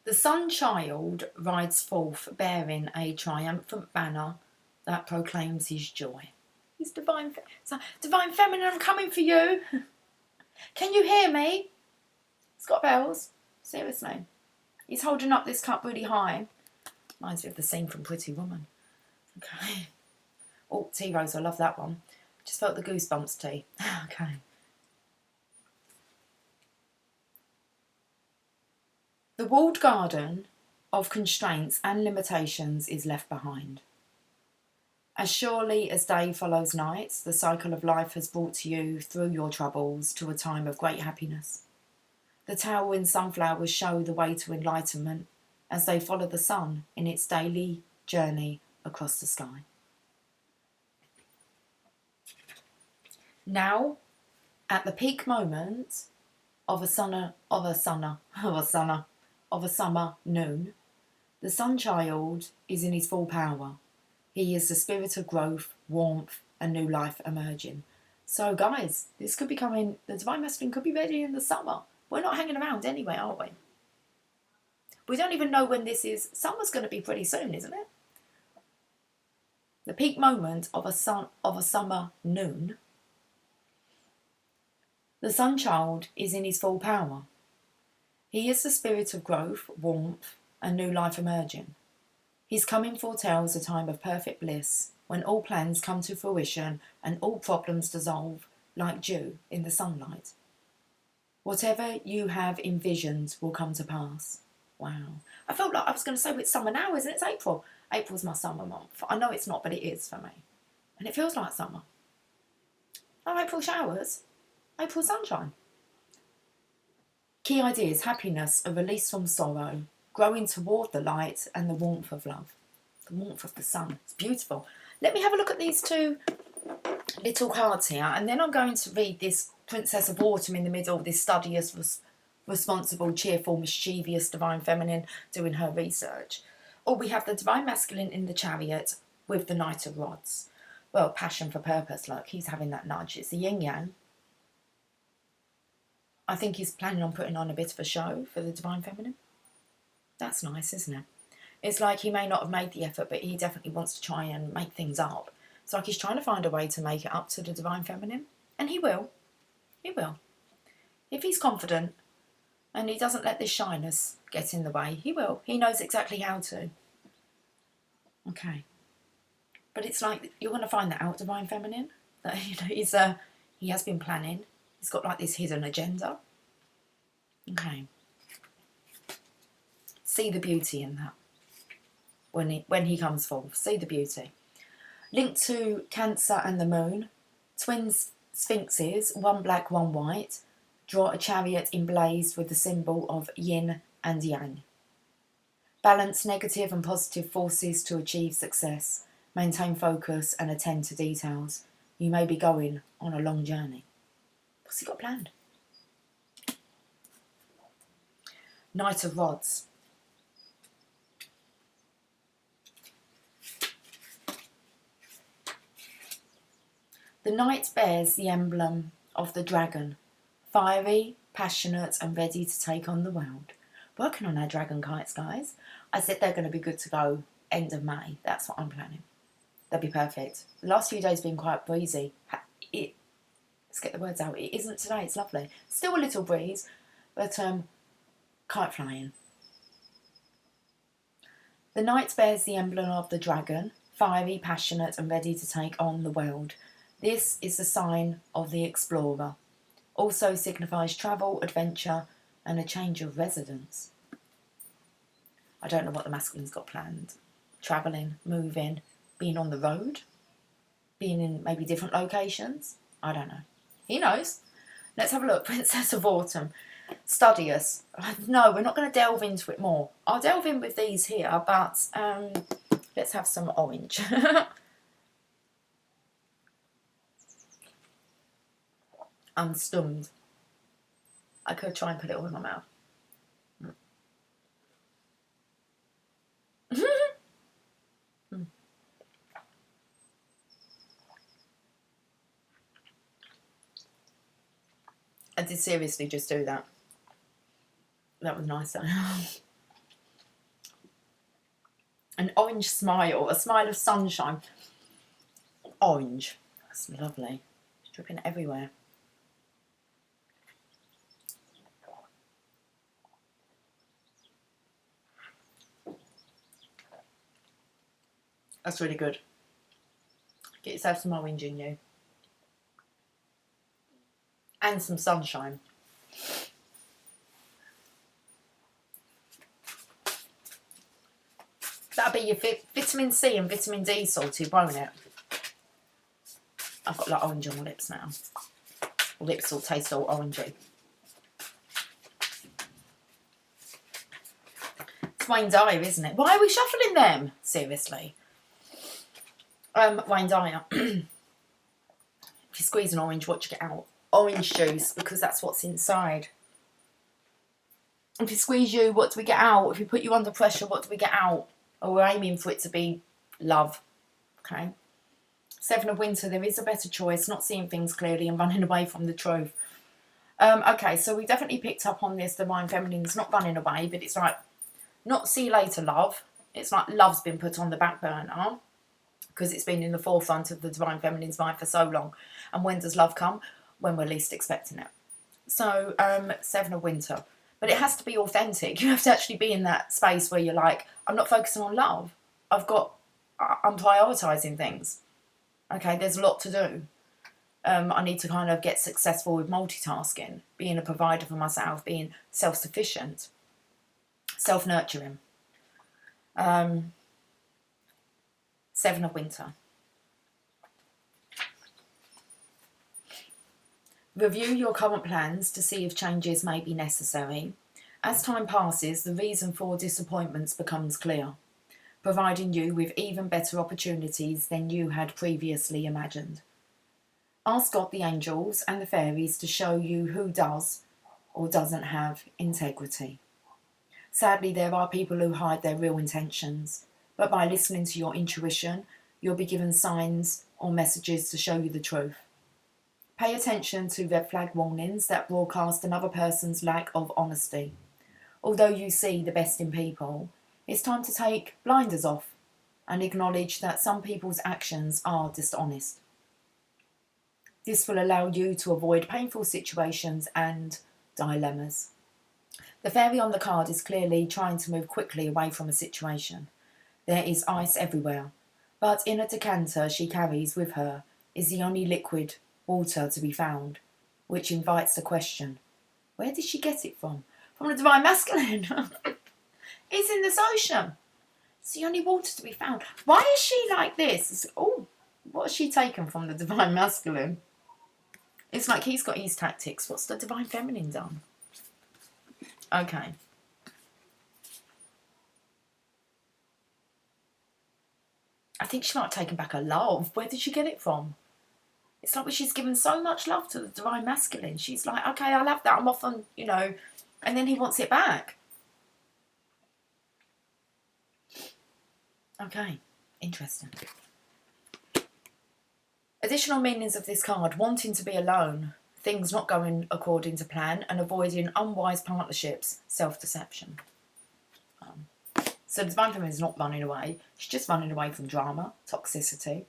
The sun child rides forth bearing a triumphant banner that proclaims his joy. He's divine. Divine feminine, I'm coming for you. Can you hear me? It's got bells. Seriously. He's holding up this cup really high. Reminds me of the scene from Pretty Woman. Okay. Oh, tea rose, I love that one. Just felt the goosebumps tea. Okay. The walled garden of constraints and limitations is left behind. As surely as day follows night, the cycle of life has brought you through your troubles to a time of great happiness. The tailwind sunflowers show the way to enlightenment as they follow the sun in its daily journey across the sky. Now, at the peak moment of a summer noon, the sun child is in his full power. He is the spirit of growth, warmth, and new life emerging. So guys, this could be coming, the divine masculine could be ready in the summer. We're not hanging around anyway, are we? We don't even know when this is. Summer's going to be pretty soon, isn't it? the peak moment of a summer noon, the sun child is in his full power. He is the spirit of growth, warmth, and new life emerging. His coming foretells a time of perfect bliss, when all plans come to fruition and all problems dissolve like dew in the sunlight. Whatever you have envisioned will come to pass. Wow. I felt like I was going to say it's summer now, isn't it? It's April. April's my summer month. I know it's not, but it is for me. And it feels like summer. Oh, April showers. April sunshine. Key ideas: happiness, a release from sorrow, growing toward the light and the warmth of love. The warmth of the sun. It's beautiful. Let me have a look at these two little cards here, and then I'm going to read this Princess of Autumn in the middle, this studious, responsible, cheerful, mischievous Divine Feminine doing her research. Or we have the Divine Masculine in the Chariot with the Knight of Rods. Well, passion for purpose, look, he's having that nudge. It's the yin-yang. I think he's planning on putting on a bit of a show for the Divine Feminine. That's nice, isn't it? It's like he may not have made the effort, but he definitely wants to try and make things up. It's like he's trying to find a way to make it up to the Divine Feminine. And he will. He will. If he's confident and he doesn't let this shyness get in the way, he will. He knows exactly how to. Okay. But it's like you're going to find that out, Divine Feminine. That he has been planning. He's got like this hidden agenda. Okay. See the beauty in that. When he comes forth. See the beauty. Linked to Cancer and the Moon. Twin sphinxes, one black, one white. Draw a chariot emblazed with the symbol of yin and yang. Balance negative and positive forces to achieve success. Maintain focus and attend to details. You may be going on a long journey. What's he got planned? Knight of Rods. The knight bears the emblem of the dragon. Fiery, passionate and ready to take on the world. Working on our dragon kites, guys. I said they're going to be good to go end of May. That's what I'm planning. They'll be perfect. The last few days have been quite breezy. Let's get the words out. It isn't today. It's lovely. Still a little breeze, but kite flying. The knight bears the emblem of the dragon. Fiery, passionate and ready to take on the world. This is the sign of the explorer. Also signifies travel, adventure and a change of residence. I don't know what the masculine's got planned. Travelling, moving, being on the road, being in maybe different locations. I don't know. He knows. Let's have a look. Princess of Autumn. Studious. No, we're not going to delve into it more. I'll delve in with these here, but let's have some orange. I'm stunned. I could try and put it all in my mouth. I did seriously just do that. That was nice though. An orange smile, a smile of sunshine. Orange. That's lovely. It's dripping everywhere. That's really good. Get yourself some orange in you. And some sunshine. That'll be your vitamin C and vitamin D sorted, won't it? I've got like orange on my lips now. Lips will taste all orangey. It's Wayne Dyer, isn't it? Why are we shuffling them? Seriously. Wayne Dyer. If you squeeze an orange, what you get out? Orange juice, because that's what's inside. If you squeeze you, what do we get out? If you put you under pressure, what do we get out? Oh, we're aiming for it to be love. Okay. Seven of Winter, there is a better choice. Not seeing things clearly and running away from the truth. Okay, so we definitely picked up on this. Divine Feminine's not running away, but it's like, not see you later, love. It's like love's been put on the back burner. because it's been in the forefront of the Divine Feminine's mind for so long. And when does love come? When we're least expecting it. So, Seven of Winter. But it has to be authentic. You have to actually be in that space where you're like, I'm not focusing on love. I'm prioritising things. Okay, there's a lot to do. I need to kind of get successful with multitasking, being a provider for myself, being self-sufficient, self-nurturing. Seven of Winter. Review your current plans to see if changes may be necessary. As time passes, the reason for disappointments becomes clear, providing you with even better opportunities than you had previously imagined. Ask God, the angels, and the fairies to show you who does or doesn't have integrity. Sadly, there are people who hide their real intentions, but by listening to your intuition, you'll be given signs or messages to show you the truth. Pay attention to red flag warnings that broadcast another person's lack of honesty. Although you see the best in people, it's time to take blinders off and acknowledge that some people's actions are dishonest. This will allow you to avoid painful situations and dilemmas. The fairy on the card is clearly trying to move quickly away from a situation. There is ice everywhere, but in a decanter she carries with her is the only liquid water to be found, which invites the question, where did she get it from? From the Divine Masculine. It's in this ocean. It's the only water to be found. Why is she like this? Oh, what has she taken from the Divine Masculine? It's like he's got his tactics. What's the Divine Feminine done? Okay. I think she might have taken back her love. Where did she get it from? It's like she's given so much love to the Divine Masculine. She's like, okay, I'll have that. I'm off on, and then he wants it back. Okay, interesting. Additional meanings of this card: wanting to be alone, things not going according to plan, and avoiding unwise partnerships, self-deception. So the Divine Feminine is not running away. She's just running away from drama, toxicity.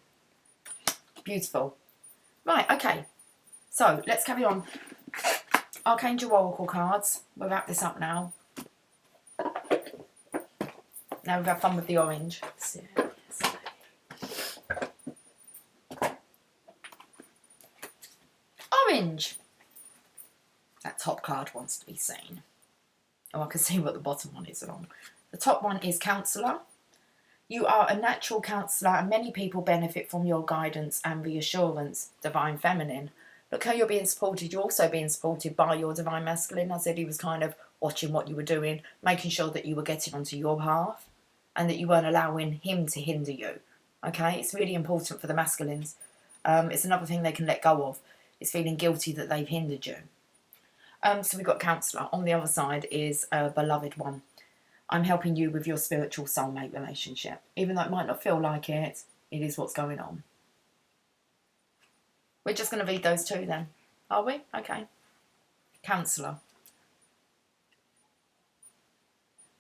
Beautiful. Right, okay. So let's carry on. Archangel Oracle cards. We'll wrap this up now. Now we've had fun with the orange. Orange. That top card wants to be seen. Oh, I can see what the bottom one is wrong. The top one is Counsellor. You are a natural counsellor and many people benefit from your guidance and reassurance, Divine Feminine. Look how you're being supported. You're also being supported by your Divine Masculine. I said he was kind of watching what you were doing, making sure that you were getting onto your path and that you weren't allowing him to hinder you. Okay, it's really important for the masculines. It's another thing they can let go of. It's feeling guilty that they've hindered you. So we've got Counsellor. On the other side is a beloved one. I'm helping you with your spiritual soulmate relationship. Even though it might not feel like it, it is what's going on. We're just going to read those two then. Are we? Okay. Counsellor.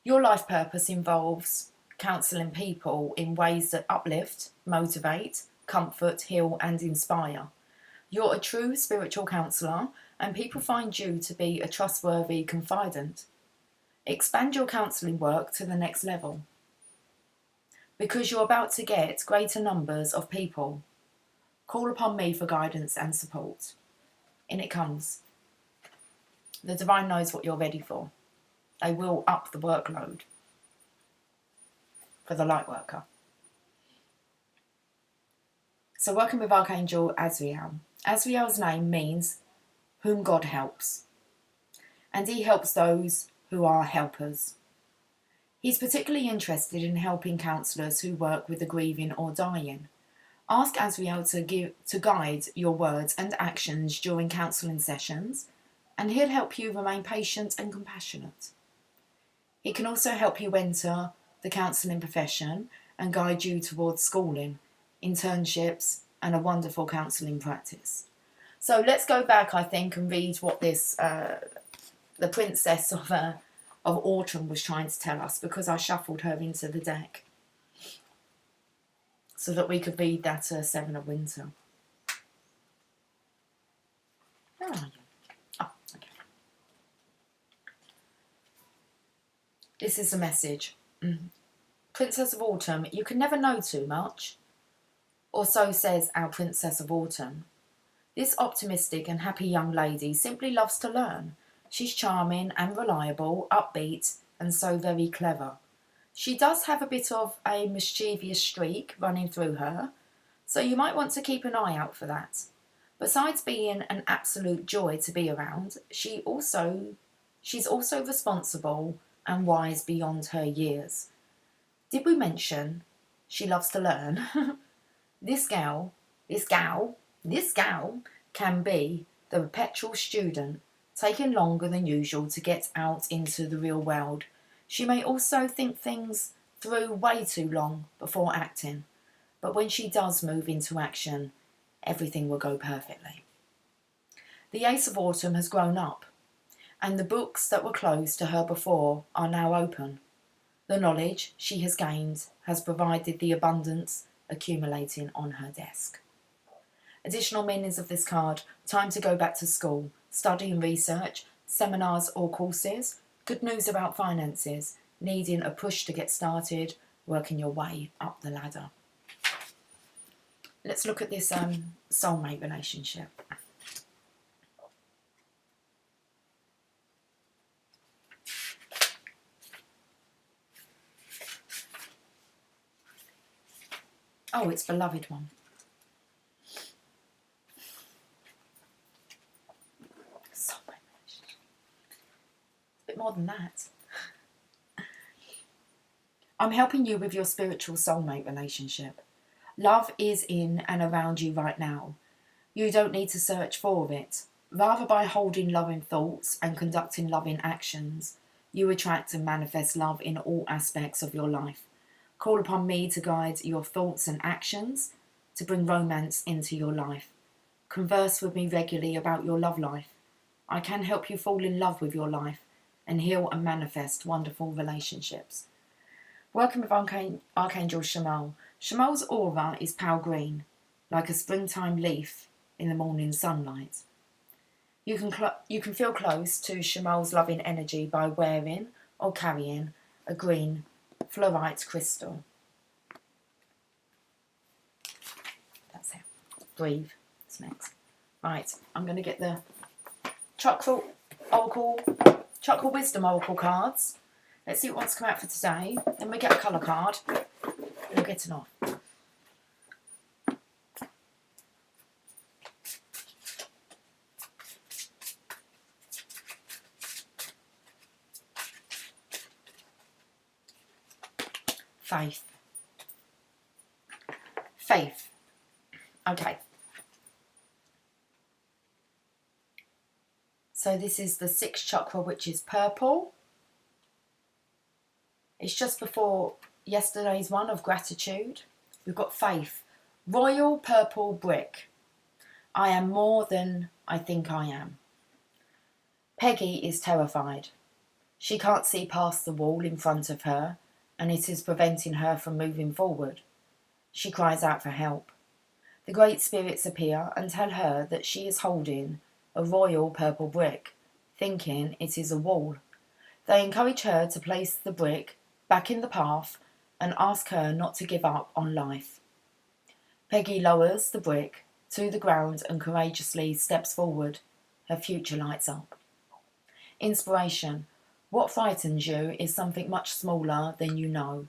Your life purpose involves counselling people in ways that uplift, motivate, comfort, heal and inspire. You're a true spiritual counsellor and people find you to be a trustworthy confidant. Expand your counselling work to the next level. Because you're about to get greater numbers of people, call upon me for guidance and support. In it comes. The Divine knows what you're ready for. They will up the workload for the light worker. So working with Archangel Azrael. Azrael's name means whom God helps. And he helps those who are helpers. He's particularly interested in helping counsellors who work with the grieving or dying. Ask Azrael to guide your words and actions during counselling sessions, and he'll help you remain patient and compassionate. He can also help you enter the counselling profession and guide you towards schooling, internships, and a wonderful counselling practice. So let's go back, I think, and read what this the Princess of Autumn was trying to tell us, because I shuffled her into the deck. So so that we could read that Seven of Winter. Where are you? Oh, okay. This is the message. Princess of Autumn, you can never know too much. Or so says our Princess of Autumn. This optimistic and happy young lady simply loves to learn. She's charming and reliable, upbeat, and so very clever. She does have a bit of a mischievous streak running through her, so you might want to keep an eye out for that. Besides being an absolute joy to be around, she's also responsible and wise beyond her years. Did we mention she loves to learn? This gal can be the perpetual student, taking longer than usual to get out into the real world. She may also think things through way too long before acting, but when she does move into action, everything will go perfectly. The Ace of Autumn has grown up, and the books that were closed to her before are now open. The knowledge she has gained has provided the abundance accumulating on her desk. Additional meanings of this card: time to go back to school, study and research, seminars or courses, good news about finances, needing a push to get started, working your way up the ladder. Let's look at this soulmate relationship. Oh, it's beloved one. Soulmate relationship. A bit more than that. I'm helping you with your spiritual soulmate relationship. Love is in and around you right now. You don't need to search for it. Rather, by holding loving thoughts and conducting loving actions, you attract and manifest love in all aspects of your life. Call upon me to guide your thoughts and actions, to bring romance into your life. Converse with me regularly about your love life. I can help you fall in love with your life and heal and manifest wonderful relationships. Working with Archangel Shamal. Shamal's aura is pale green, like a springtime leaf in the morning sunlight. You can feel close to Shamal's loving energy by wearing or carrying a green fluorite crystal. That's it. Breathe. What's next? Right, I'm going to get the Chakra Wisdom Oracle cards. Let's see what wants to come out for today. Then we get a colour card. We'll get an off. Faith. Faith. Okay. So this is the sixth chakra, which is purple. It's just before yesterday's one of gratitude. We've got faith. Royal purple brick. I am more than I think I am. Peggy is terrified. She can't see past the wall in front of her, and it is preventing her from moving forward. She cries out for help. The great spirits appear and tell her that she is holding a royal purple brick, thinking it is a wall. They encourage her to place the brick back in the path and ask her not to give up on life. Peggy lowers the brick to the ground and courageously steps forward. Her future lights up. Inspiration. What frightens you is something much smaller than you know.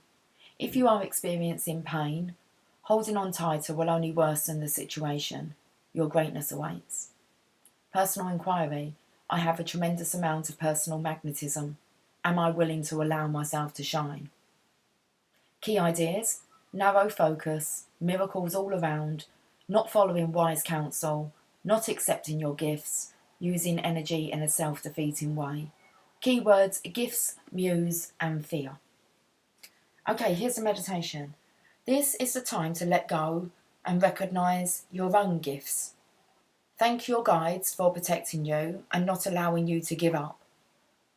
If you are experiencing pain, holding on tighter will only worsen the situation. Your greatness awaits. Personal inquiry. I have a tremendous amount of personal magnetism. Am I willing to allow myself to shine? Key ideas. Narrow focus. Miracles all around. Not following wise counsel. Not accepting your gifts. Using energy in a self-defeating way. Keywords: gifts, muse, and fear. Okay, here's a meditation. This is the time to let go and recognise your own gifts. Thank your guides for protecting you and not allowing you to give up.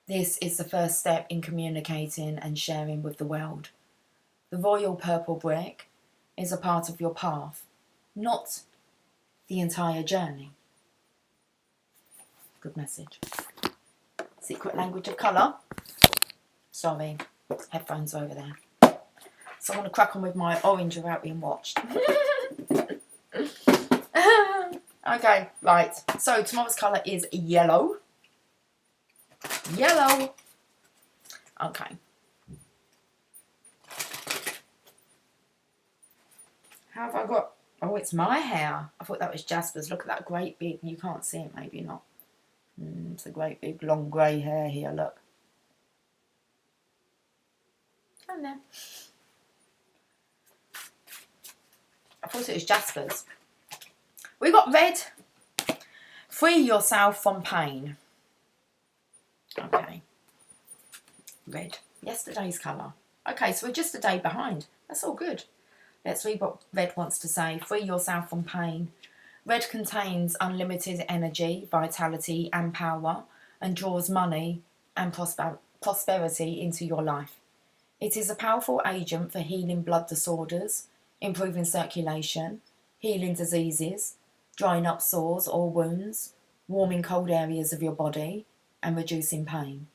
This is the first step in communicating and sharing with the world. The royal purple brick is a part of your path, not the entire journey. Good message. Secret language of colour. Sorry, headphones over there. So I'm going to crack on with my orange without being watched. Okay, right. So tomorrow's colour is yellow. Yellow. Okay. How have I got... Oh, it's my hair. I thought that was Jasper's. Look at that great big... You can't see it, maybe not. It's a great big long grey hair here, look. And there. I thought it was Jasper's. We got red. Free yourself from pain. Okay. Red. Yesterday's colour. Okay, so we're just a day behind. That's all good. Let's read what red wants to say. Free yourself from pain. Red contains unlimited energy, vitality and power, and draws money and prosperity into your life. It is a powerful agent for healing blood disorders, improving circulation, healing diseases, drying up sores or wounds, warming cold areas of your body, and reducing pain.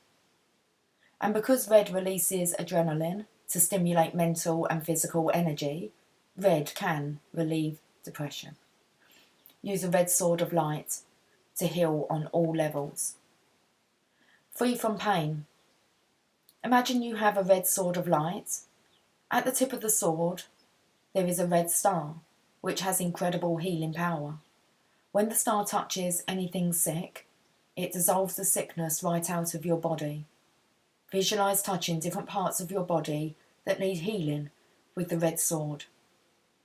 And because red releases adrenaline to stimulate mental and physical energy, red can relieve depression. Use a red sword of light to heal on all levels. Free from pain. Imagine you have a red sword of light. At the tip of the sword, there is a red star, which has incredible healing power. When the star touches anything sick, it dissolves the sickness right out of your body. Visualize touching different parts of your body that need healing with the red sword.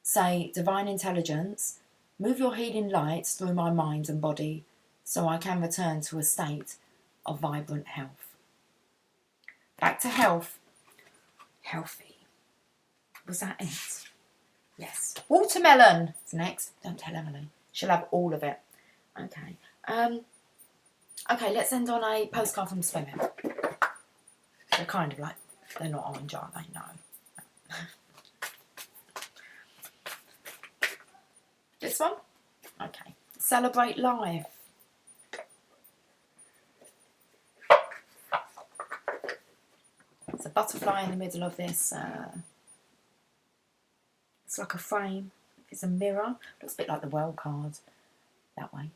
Say, Divine Intelligence, move your healing light through my mind and body so I can return to a state of vibrant health. Back to health. Healthy. Was that it? Yes. Watermelon is next. Don't tell Emily. She'll have all of it. Okay. Okay, let's end on a postcard from swimming. They're kind of like, they're not orange, are they? No. This one? Okay. Celebrate life. There's a butterfly in the middle of this. It's like a frame. It's a mirror. Looks a bit like the world card. That way.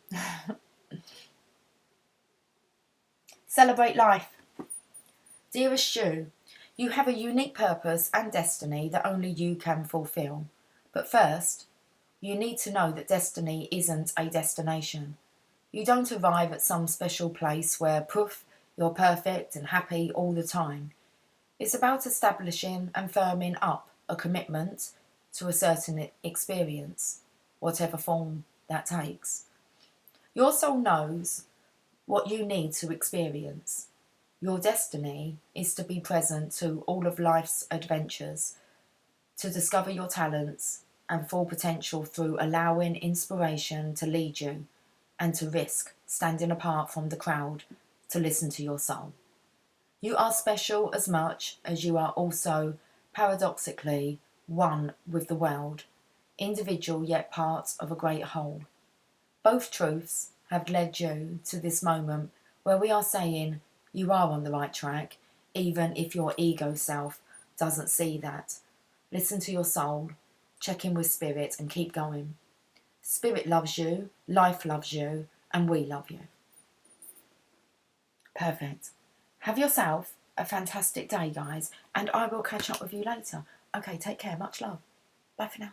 Celebrate life. Dearest Ju, you have a unique purpose and destiny that only you can fulfill. But first, you need to know that destiny isn't a destination. You don't arrive at some special place where, poof, you're perfect and happy all the time. It's about establishing and firming up a commitment to a certain experience, whatever form that takes. Your soul knows what you need to experience. Your destiny is to be present to all of life's adventures, to discover your talents and full potential through allowing inspiration to lead you, and to risk standing apart from the crowd to listen to your soul. You are special as much as you are also, paradoxically, one with the world, individual yet part of a great whole. Both truths have led you to this moment where we are saying you are on the right track, even if your ego self doesn't see that. Listen to your soul, check in with spirit and keep going. Spirit loves you, life loves you, and we love you. Perfect. Have yourself a fantastic day, guys, and I will catch up with you later. Okay, take care. Much love. Bye for now.